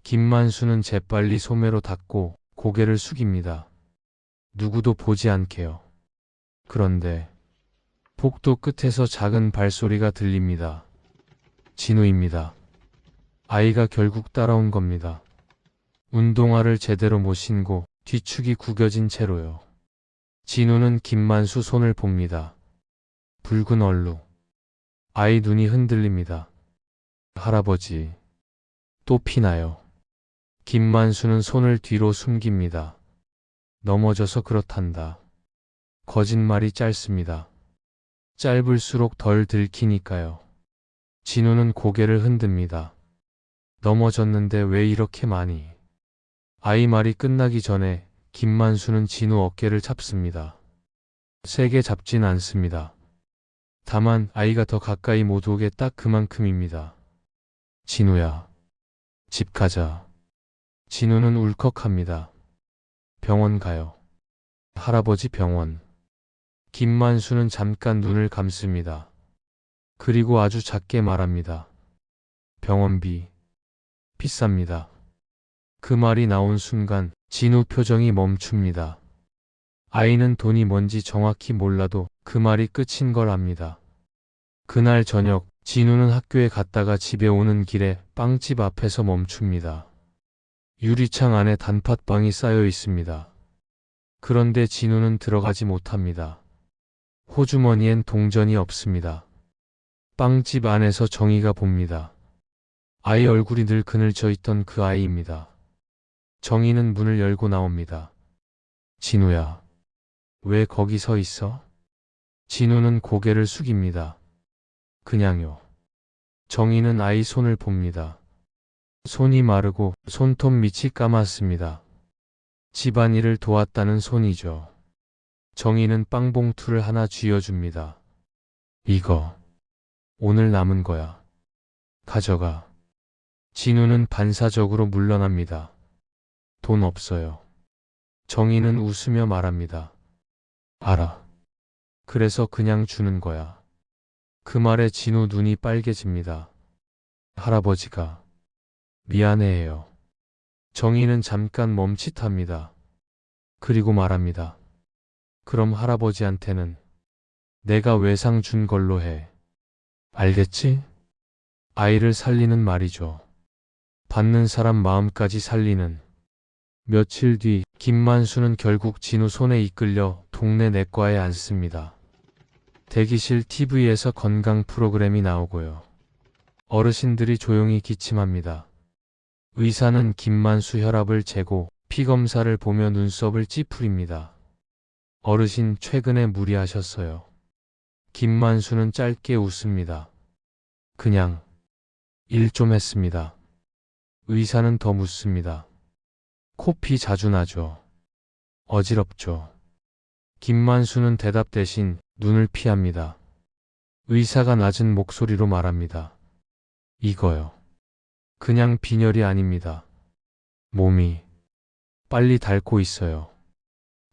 김만수는 재빨리 소매로 닦고 고개를 숙입니다. 누구도 보지 않게요. 그런데 복도 끝에서 작은 발소리가 들립니다. 진우입니다. 아이가 결국 따라온 겁니다. 운동화를 제대로 못 신고 뒤축이 구겨진 채로요. 진우는 김만수 손을 봅니다. 붉은 얼룩. 아이 눈이 흔들립니다. 할아버지, 또 피나요? 김만수는 손을 뒤로 숨깁니다. 넘어져서 그렇단다. 거짓말이 짧습니다. 짧을수록 덜 들키니까요. 진우는 고개를 흔듭니다. 넘어졌는데 왜 이렇게 많이? 아이 말이 끝나기 전에 김만수는 진우 어깨를 잡습니다. 세게 잡진 않습니다. 다만 아이가 더 가까이 못 오게 딱 그만큼입니다. 진우야, 집 가자. 진우는 울컥합니다. 병원 가요. 할아버지 병원. 김만수는 잠깐 눈을 감습니다. 그리고 아주 작게 말합니다. 병원비 비쌉니다. 그 말이 나온 순간 진우 표정이 멈춥니다. 아이는 돈이 뭔지 정확히 몰라도 그 말이 끝인 걸 압니다. 그날 저녁 진우는 학교에 갔다가 집에 오는 길에 빵집 앞에서 멈춥니다. 유리창 안에 단팥빵이 쌓여 있습니다. 그런데 진우는 들어가지 못합니다. 호주머니엔 동전이 없습니다. 빵집 안에서 정희가 봅니다. 아이 얼굴이 늘 그늘져 있던 그 아이입니다. 정희는 문을 열고 나옵니다. 진우야, 왜 거기 서 있어? 진우는 고개를 숙입니다. 그냥요. 정희는 아이 손을 봅니다. 손이 마르고 손톱 밑이 까맣습니다. 집안일을 도왔다는 손이죠. 정희는 빵 봉투를 하나 쥐어줍니다. 이거 오늘 남은 거야. 가져가. 진우는 반사적으로 물러납니다. 돈 없어요. 정희는 웃으며 말합니다. 알아. 그래서 그냥 주는 거야. 그 말에 진우 눈이 빨개집니다. 할아버지가 미안해해요. 정희는 잠깐 멈칫합니다. 그리고 말합니다. 그럼 할아버지한테는 내가 외상 준 걸로 해. 알겠지? 아이를 살리는 말이죠. 받는 사람 마음까지 살리는. 며칠 뒤 김만수는 결국 진우 손에 이끌려 동네 내과에 앉습니다. 대기실 TV에서 건강 프로그램이 나오고요. 어르신들이 조용히 기침합니다. 의사는 김만수 혈압을 재고 피검사를 보며 눈썹을 찌푸립니다. 어르신 최근에 무리하셨어요. 김만수는 짧게 웃습니다. 그냥 일 좀 했습니다. 의사는 더 묻습니다. 코피 자주 나죠? 어지럽죠? 김만수는 대답 대신 눈을 피합니다. 의사가 낮은 목소리로 말합니다. 이거요. 그냥 빈혈이 아닙니다. 몸이 빨리 닳고 있어요.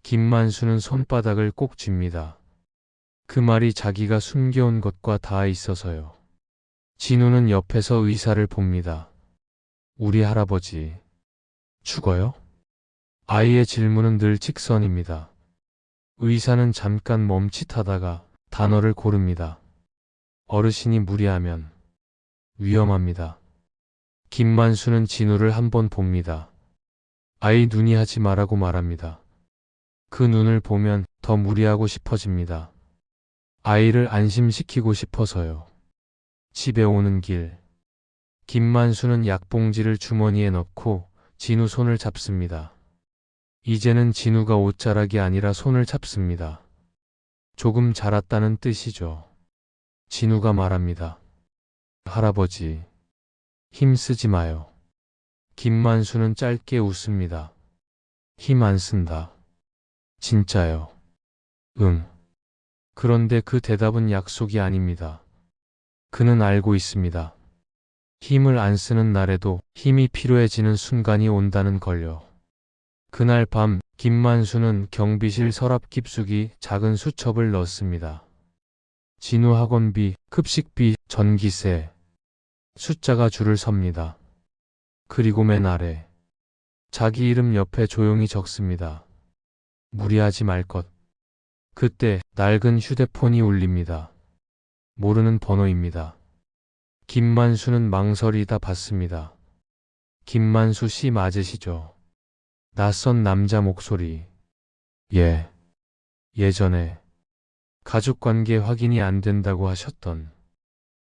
김만수는 손바닥을 꼭 쥡니다. 그 말이 자기가 숨겨온 것과 닿아 있어서요. 진우는 옆에서 의사를 봅니다. 우리 할아버지 죽어요? 아이의 질문은 늘 직선입니다. 의사는 잠깐 멈칫하다가 단어를 고릅니다. 어르신이 무리하면 위험합니다. 김만수는 진우를 한번 봅니다. 아이 눈이 하지 말라고 말합니다. 그 눈을 보면 더 무리하고 싶어집니다. 아이를 안심시키고 싶어서요. 집에 오는 길, 김만수는 약봉지를 주머니에 넣고 진우 손을 잡습니다. 이제는 진우가 옷자락이 아니라 손을 잡습니다. 조금 자랐다는 뜻이죠. 진우가 말합니다. 할아버지, 힘쓰지 마요. 김만수는 짧게 웃습니다. 힘 안 쓴다. 진짜요. 응. 그런데 그 대답은 약속이 아닙니다. 그는 알고 있습니다. 힘을 안 쓰는 날에도 힘이 필요해지는 순간이 온다는 걸요. 그날 밤 김만수는 경비실 서랍 깊숙이 작은 수첩을 넣습니다. 진우 학원비, 급식비, 전기세. 숫자가 줄을 섭니다. 그리고 맨 아래 자기 이름 옆에 조용히 적습니다. 무리하지 말 것. 그때 낡은 휴대폰이 울립니다. 모르는 번호입니다. 김만수는 망설이다 받습니다. 김만수 씨 맞으시죠? 낯선 남자 목소리. 예. 예전에 가족관계 확인이 안 된다고 하셨던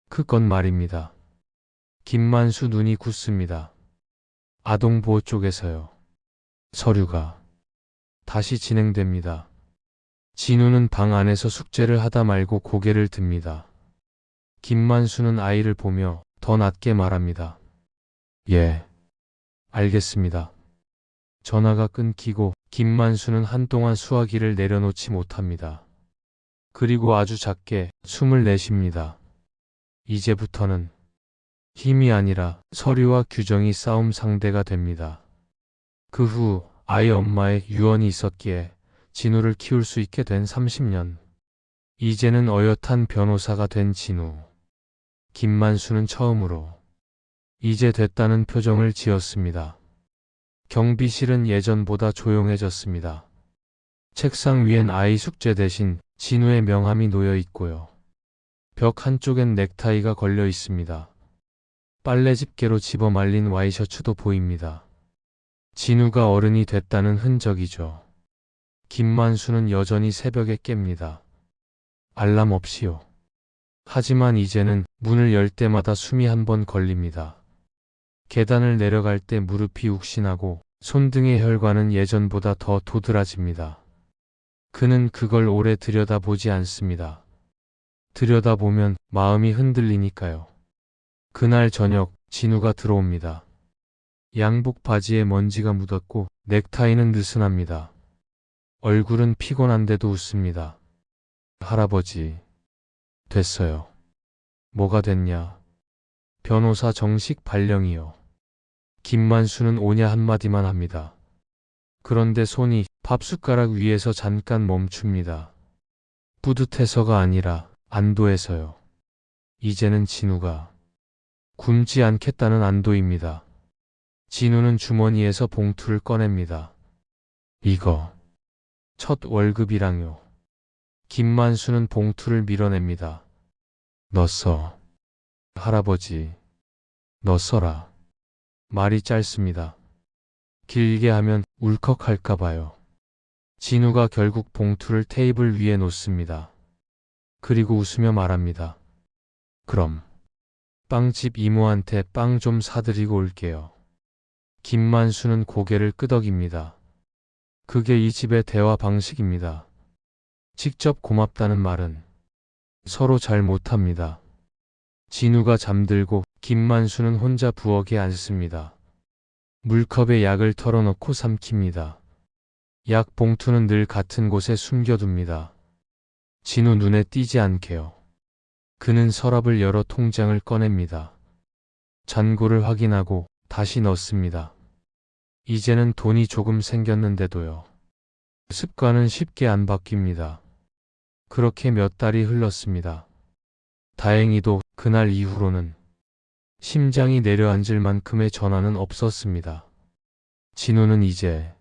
그건 말입니다. 김만수 눈이 굳습니다. 아동보호 쪽에서요. 서류가 다시 진행됩니다. 진우는 방 안에서 숙제를 하다 말고 고개를 듭니다. 김만수는 아이를 보며 더 낮게 말합니다. 예. 알겠습니다. 전화가 끊기고 김만수는 한동안 수화기를 내려놓지 못합니다. 그리고 아주 작게 숨을 내쉽니다. 이제부터는 힘이 아니라 서류와 규정이 싸움 상대가 됩니다. 그 후 아이 엄마의 유언이 있었기에 진우를 키울 수 있게 된 30년. 이제는 어엿한 변호사가 된 진우. 김만수는 처음으로 이제 됐다는 표정을 지었습니다. 경비실은 예전보다 조용해졌습니다. 책상 위엔 아이 숙제 대신 진우의 명함이 놓여 있고요. 벽 한쪽엔 넥타이가 걸려 있습니다. 빨래 집게로 집어 말린 와이셔츠도 보입니다. 진우가 어른이 됐다는 흔적이죠. 김만수는 여전히 새벽에 깹니다. 알람 없이요. 하지만 이제는 문을 열 때마다 숨이 한 번 걸립니다. 계단을 내려갈 때 무릎이 욱신하고 손등의 혈관은 예전보다 더 도드라집니다. 그는 그걸 오래 들여다보지 않습니다. 들여다보면 마음이 흔들리니까요. 그날 저녁 진우가 들어옵니다. 양복 바지에 먼지가 묻었고 넥타이는 느슨합니다. 얼굴은 피곤한데도 웃습니다. 할아버지, 됐어요. 뭐가 됐냐? 변호사 정식 발령이요. 김만수는 오냐 한마디만 합니다. 그런데 손이 밥숟가락 위에서 잠깐 멈춥니다. 뿌듯해서가 아니라 안도해서요. 이제는 진우가 굶지 않겠다는 안도입니다. 진우는 주머니에서 봉투를 꺼냅니다. 이거 첫 월급이랑요. 김만수는 봉투를 밀어냅니다. 너 써. 할아버지, 너 써라. 말이 짧습니다. 길게 하면 울컥할까봐요. 진우가 결국 봉투를 테이블 위에 놓습니다. 그리고 웃으며 말합니다. 그럼 빵집 이모한테 빵 좀 사드리고 올게요. 김만수는 고개를 끄덕입니다. 그게 이 집의 대화 방식입니다. 직접 고맙다는 말은 서로 잘 못합니다. 진우가 잠들고 김만수는 혼자 부엌에 앉습니다. 물컵에 약을 털어넣고 삼킵니다. 약 봉투는 늘 같은 곳에 숨겨둡니다. 진우 눈에 띄지 않게요. 그는 서랍을 열어 통장을 꺼냅니다. 잔고를 확인하고 다시 넣습니다. 이제는 돈이 조금 생겼는데도요. 습관은 쉽게 안 바뀝니다. 그렇게 몇 달이 흘렀습니다. 다행히도 그날 이후로는 심장이 내려앉을 만큼의 전화는 없었습니다. 진우는 이제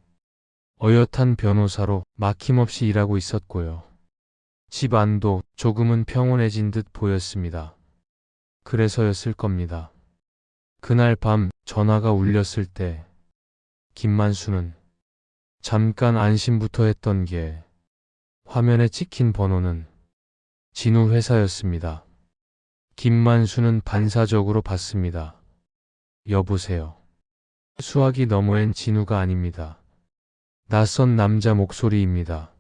어엿한 변호사로 막힘없이 일하고 있었고요. 집 안도 조금은 평온해진 듯 보였습니다. 그래서였을 겁니다. 그날 밤 전화가 울렸을 때 김만수는 잠깐 안심부터 했던 게 화면에 찍힌 번호는 진우 회사였습니다. 김만수는 반사적으로 받습니다. 여보세요. 수화기 너머엔 진우가 아닙니다. 낯선 남자 목소리입니다.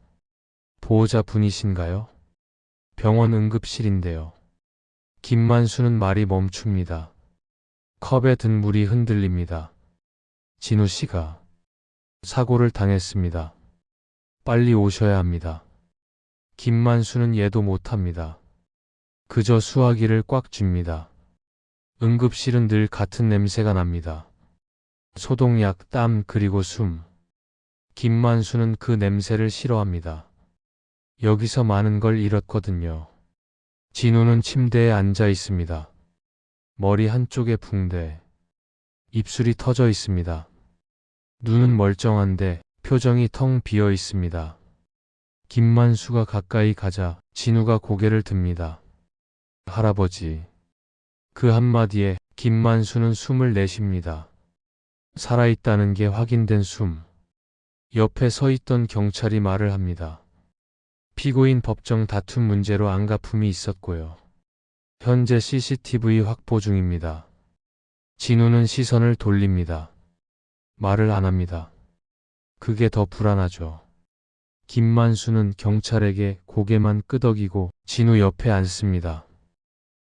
보호자 분이신가요? 병원 응급실인데요. 김만수는 말이 멈춥니다. 컵에 든 물이 흔들립니다. 진우 씨가 사고를 당했습니다. 빨리 오셔야 합니다. 김만수는 예도 못합니다. 그저 수화기를 꽉 쥡니다. 응급실은 늘 같은 냄새가 납니다. 소독약, 땀, 그리고 숨. 김만수는 그 냄새를 싫어합니다. 여기서 많은 걸 잃었거든요. 진우는 침대에 앉아 있습니다. 머리 한쪽에 붕대, 입술이 터져 있습니다. 눈은 멀쩡한데 표정이 텅 비어 있습니다. 김만수가 가까이 가자 진우가 고개를 듭니다. 할아버지. 그 한마디에 김만수는 숨을 내쉽니다. 살아있다는 게 확인된 숨. 옆에 서 있던 경찰이 말을 합니다. 피고인 법정 다툼 문제로 안가품이 있었고요. 현재 CCTV 확보 중입니다. 진우는 시선을 돌립니다. 말을 안 합니다. 그게 더 불안하죠. 김만수는 경찰에게 고개만 끄덕이고 진우 옆에 앉습니다.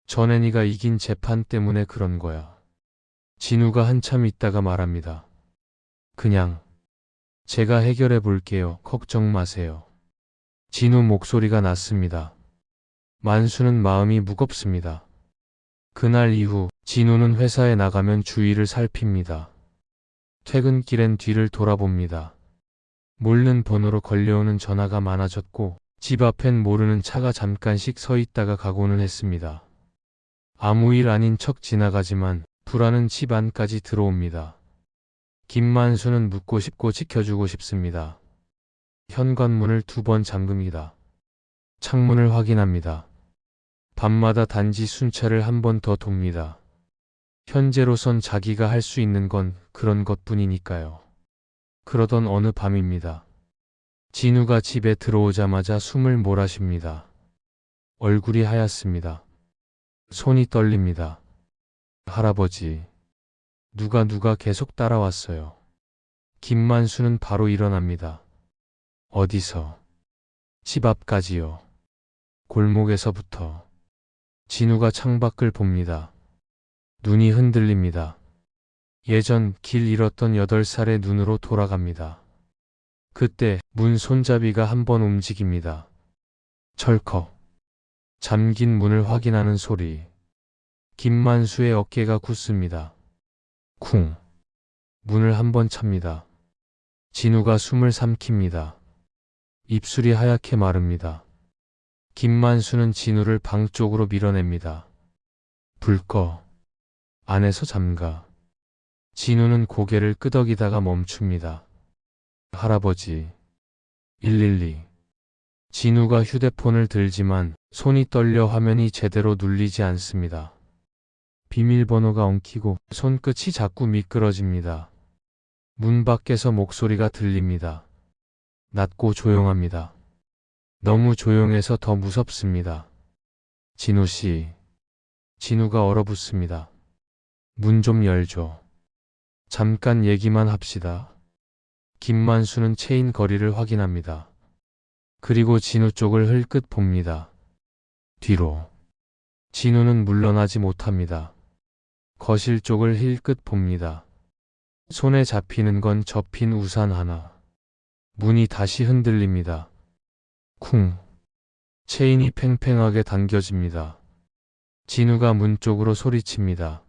전에 네가 이긴 재판 때문에 그런 거야. 진우가 한참 있다가 말합니다. 그냥 제가 해결해 볼게요. 걱정 마세요. 진우 목소리가 낮습니다. 만수는 마음이 무겁습니다. 그날 이후 진우는 회사에 나가면 주위를 살핍니다. 퇴근길엔 뒤를 돌아봅니다. 모르는 번호로 걸려오는 전화가 많아졌고 집 앞엔 모르는 차가 잠깐씩 서 있다가 가고는 했습니다. 아무 일 아닌 척 지나가지만 불안은 집 안까지 들어옵니다. 김만수는 묻고 싶고 지켜주고 싶습니다. 현관문을 2번 잠깁니다. 창문을 확인합니다. 밤마다 단지 순찰을 한 번 더 돕니다. 현재로선 자기가 할 수 있는 건 그런 것뿐이니까요. 그러던 어느 밤입니다. 진우가 집에 들어오자마자 숨을 몰아쉽니다. 얼굴이 하얗습니다. 손이 떨립니다. 할아버지. 누가 계속 따라왔어요. 김만수는 바로 일어납니다. 어디서? 집 앞까지요. 골목에서부터. 진우가 창밖을 봅니다. 눈이 흔들립니다. 예전 길 잃었던 8살의 눈으로 돌아갑니다. 그때 문 손잡이가 한 번 움직입니다. 철컥. 잠긴 문을 확인하는 소리. 김만수의 어깨가 굳습니다. 쿵. 문을 한 번 찹니다. 진우가 숨을 삼킵니다. 입술이 하얗게 마릅니다. 김만수는 진우를 방 쪽으로 밀어냅니다. 불 꺼. 안에서 잠가. 진우는 고개를 끄덕이다가 멈춥니다. 할아버지. 112. 진우가 휴대폰을 들지만 손이 떨려 화면이 제대로 눌리지 않습니다. 비밀번호가 엉키고 손끝이 자꾸 미끄러집니다. 문 밖에서 목소리가 들립니다. 낮고 조용합니다. 너무 조용해서 더 무섭습니다. 진우 씨. 진우가 얼어붙습니다. 문 좀 열죠. 잠깐 얘기만 합시다. 김만수는 체인 거리를 확인합니다. 그리고 진우 쪽을 흘끗 봅니다. 뒤로. 진우는 물러나지 못합니다. 거실 쪽을 힐끗 봅니다. 손에 잡히는 건 접힌 우산 하나. 문이 다시 흔들립니다. 쿵. 체인이 팽팽하게 당겨집니다. 진우가 문 쪽으로 소리칩니다.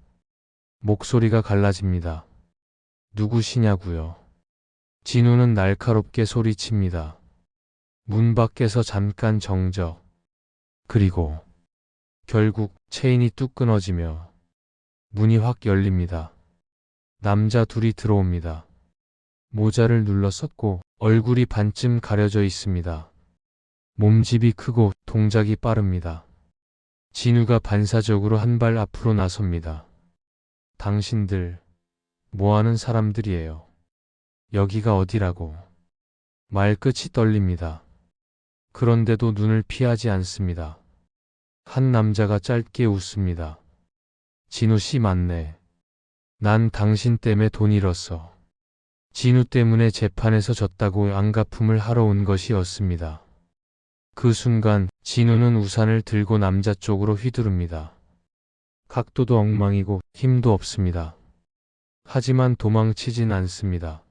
목소리가 갈라집니다. 누구시냐고요? 진우는 날카롭게 소리칩니다. 문 밖에서 잠깐 정적. 그리고 결국 체인이 뚝 끊어지며 문이 확 열립니다. 남자 둘이 들어옵니다. 모자를 눌렀었고 얼굴이 반쯤 가려져 있습니다. 몸집이 크고 동작이 빠릅니다. 진우가 반사적으로 한 발 앞으로 나섭니다. 당신들 뭐하는 사람들이에요? 여기가 어디라고? 말끝이 떨립니다. 그런데도 눈을 피하지 않습니다. 한 남자가 짧게 웃습니다. 진우 씨 맞네. 난 당신 때문에 돈 잃었어. 진우 때문에 재판에서 졌다고 안갚음을 하러 온 것이었습니다. 그 순간 진우는 우산을 들고 남자 쪽으로 휘두릅니다. 각도도 엉망이고 힘도 없습니다. 하지만 도망치진 않습니다.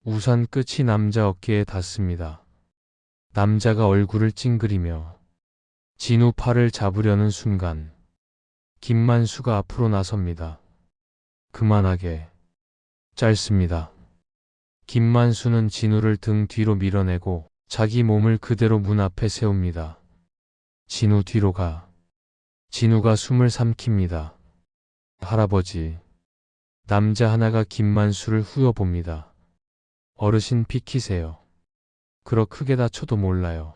우산 끝이 남자 어깨에 닿습니다. 남자가 얼굴을 찡그리며 진우 팔을 잡으려는 순간 김만수가 앞으로 나섭니다. 그만하게. 짧습니다. 김만수는 진우를 등 뒤로 밀어내고 자기 몸을 그대로 문 앞에 세웁니다. 진우 뒤로 가. 진우가 숨을 삼킵니다. 할아버지. 남자 하나가 김만수를 후려봅니다. 어르신 비키세요. 그러 크게 다쳐도 몰라요.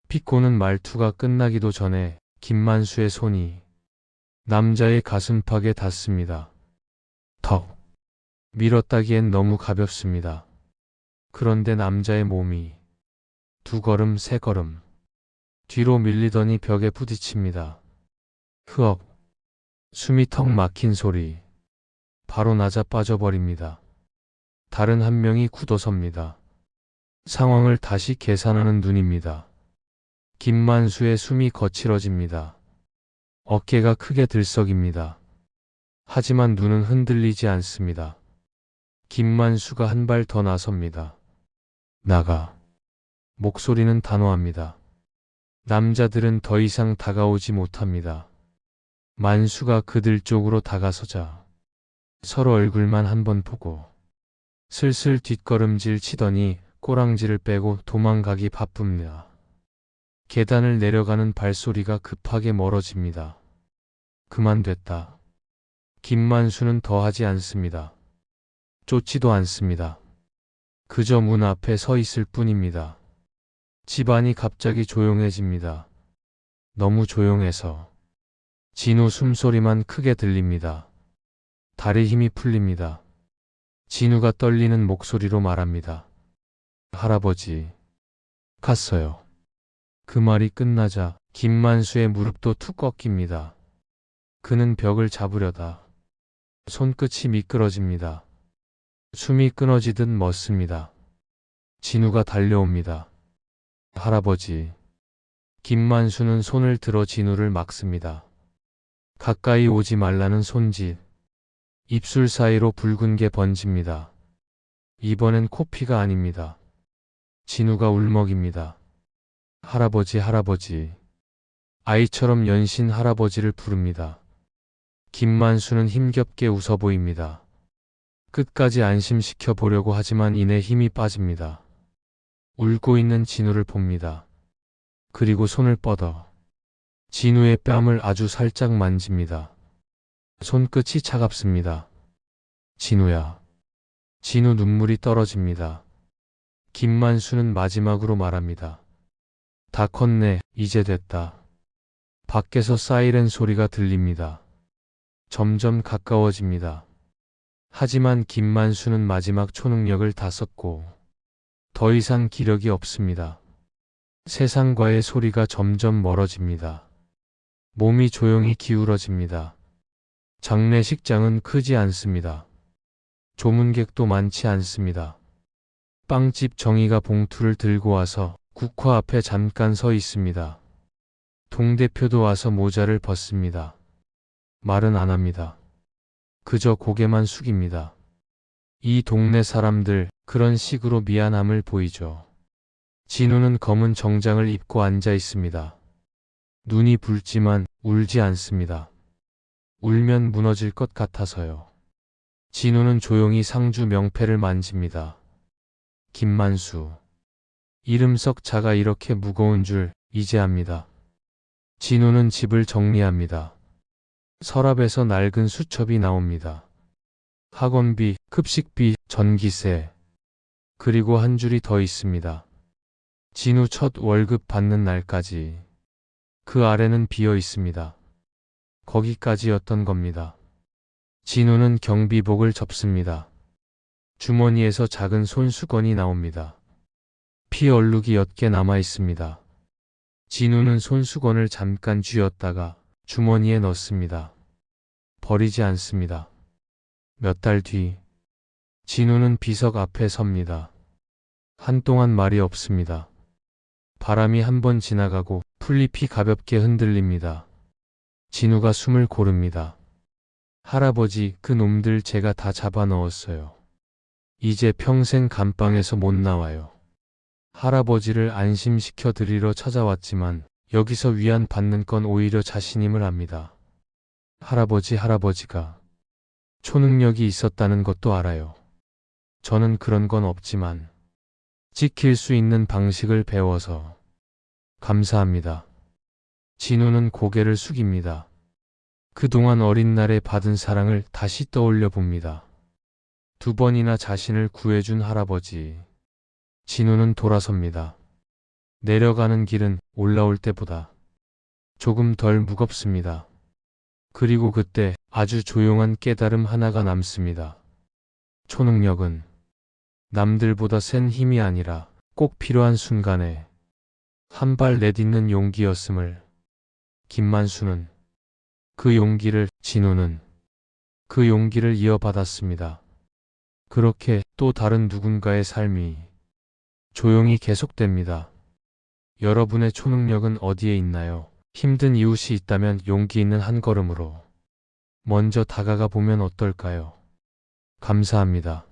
피코는 말투가 끝나기도 전에 김만수의 손이 남자의 가슴팍에 닿습니다. 턱. 밀었다기엔 너무 가볍습니다. 그런데 남자의 몸이 두 걸음, 세 걸음 뒤로 밀리더니 벽에 부딪힙니다. 흐억. 숨이 턱 막힌 소리. 바로 낮아 빠져버립니다. 다른 한 명이 굳어섭니다. 상황을 다시 계산하는 눈입니다. 김만수의 숨이 거칠어집니다. 어깨가 크게 들썩입니다. 하지만 눈은 흔들리지 않습니다. 김만수가 한 발 더 나섭니다. 나가. 목소리는 단호합니다. 남자들은 더 이상 다가오지 못합니다. 만수가 그들 쪽으로 다가서자 서로 얼굴만 한번 보고 슬슬 뒷걸음질 치더니 꼬랑지를 빼고 도망가기 바쁩니다. 계단을 내려가는 발소리가 급하게 멀어집니다. 그만 됐다. 김만수는 더 하지 않습니다. 쫓지도 않습니다. 그저 문 앞에 서 있을 뿐입니다. 집안이 갑자기 조용해집니다. 너무 조용해서 진우 숨소리만 크게 들립니다. 다리 힘이 풀립니다. 진우가 떨리는 목소리로 말합니다. 할아버지. 갔어요. 그 말이 끝나자 김만수의 무릎도 툭 꺾입니다. 그는 벽을 잡으려다 손끝이 미끄러집니다. 숨이 끊어지듯 멎습니다. 진우가 달려옵니다. 할아버지. 김만수는 손을 들어 진우를 막습니다. 가까이 오지 말라는 손짓. 입술 사이로 붉은 게 번집니다. 이번엔 코피가 아닙니다. 진우가 울먹입니다. 할아버지, 할아버지. 아이처럼 연신 할아버지를 부릅니다. 김만수는 힘겹게 웃어 보입니다. 끝까지 안심시켜 보려고 하지만 이내 힘이 빠집니다. 울고 있는 진우를 봅니다. 그리고 손을 뻗어 진우의 뺨을 아주 살짝 만집니다. 손끝이 차갑습니다. 진우야. 진우 눈물이 떨어집니다. 김만수는 마지막으로 말합니다. 다 컸네, 이제 됐다. 밖에서 사이렌 소리가 들립니다. 점점 가까워집니다. 하지만 김만수는 마지막 초능력을 다 썼고 더 이상 기력이 없습니다. 세상과의 소리가 점점 멀어집니다. 몸이 조용히 기울어집니다. 장례식장은 크지 않습니다. 조문객도 많지 않습니다. 빵집 정희가 봉투를 들고 와서 국화 앞에 잠깐 서 있습니다. 동대표도 와서 모자를 벗습니다. 말은 안 합니다. 그저 고개만 숙입니다. 이 동네 사람들 그런 식으로 미안함을 보이죠. 진우는 검은 정장을 입고 앉아 있습니다. 눈이 붉지만 울지 않습니다. 울면 무너질 것 같아서요. 진우는 조용히 상주 명패를 만집니다. 김만수. 이름 썩 자가 이렇게 무거운 줄 이제 압니다. 진우는 집을 정리합니다. 서랍에서 낡은 수첩이 나옵니다. 학원비, 급식비, 전기세. 그리고 한 줄이 더 있습니다. 진우 첫 월급 받는 날까지. 그 아래는 비어 있습니다. 거기까지였던 겁니다. 진우는 경비복을 접습니다. 주머니에서 작은 손수건이 나옵니다. 피 얼룩이 옅게 남아 있습니다. 진우는 손수건을 잠깐 쥐었다가 주머니에 넣습니다. 버리지 않습니다. 몇 달 뒤, 진우는 비석 앞에 섭니다. 한동안 말이 없습니다. 바람이 한번 지나가고 풀잎이 가볍게 흔들립니다. 진우가 숨을 고릅니다. 할아버지, 그 놈들 제가 다 잡아 넣었어요. 이제 평생 감방에서 못 나와요. 할아버지를 안심시켜 드리러 찾아왔지만 여기서 위안 받는 건 오히려 자신임을 압니다. 할아버지가 초능력이 있었다는 것도 알아요. 저는 그런 건 없지만 지킬 수 있는 방식을 배워서 감사합니다. 진우는 고개를 숙입니다. 그동안 어린 날에 받은 사랑을 다시 떠올려 봅니다. 2번이나 자신을 구해준 할아버지. 진우는 돌아섭니다. 내려가는 길은 올라올 때보다 조금 덜 무겁습니다. 그리고 그때 아주 조용한 깨달음 하나가 남습니다. 초능력은 남들보다 센 힘이 아니라 꼭 필요한 순간에 한 발 내딛는 용기였음을. 김만수는 그 용기를, 진우는 그 용기를 이어받았습니다. 그렇게 또 다른 누군가의 삶이 조용히 계속됩니다. 여러분의 초능력은 어디에 있나요? 힘든 이웃이 있다면 용기 있는 한 걸음으로 먼저 다가가 보면 어떨까요? 감사합니다.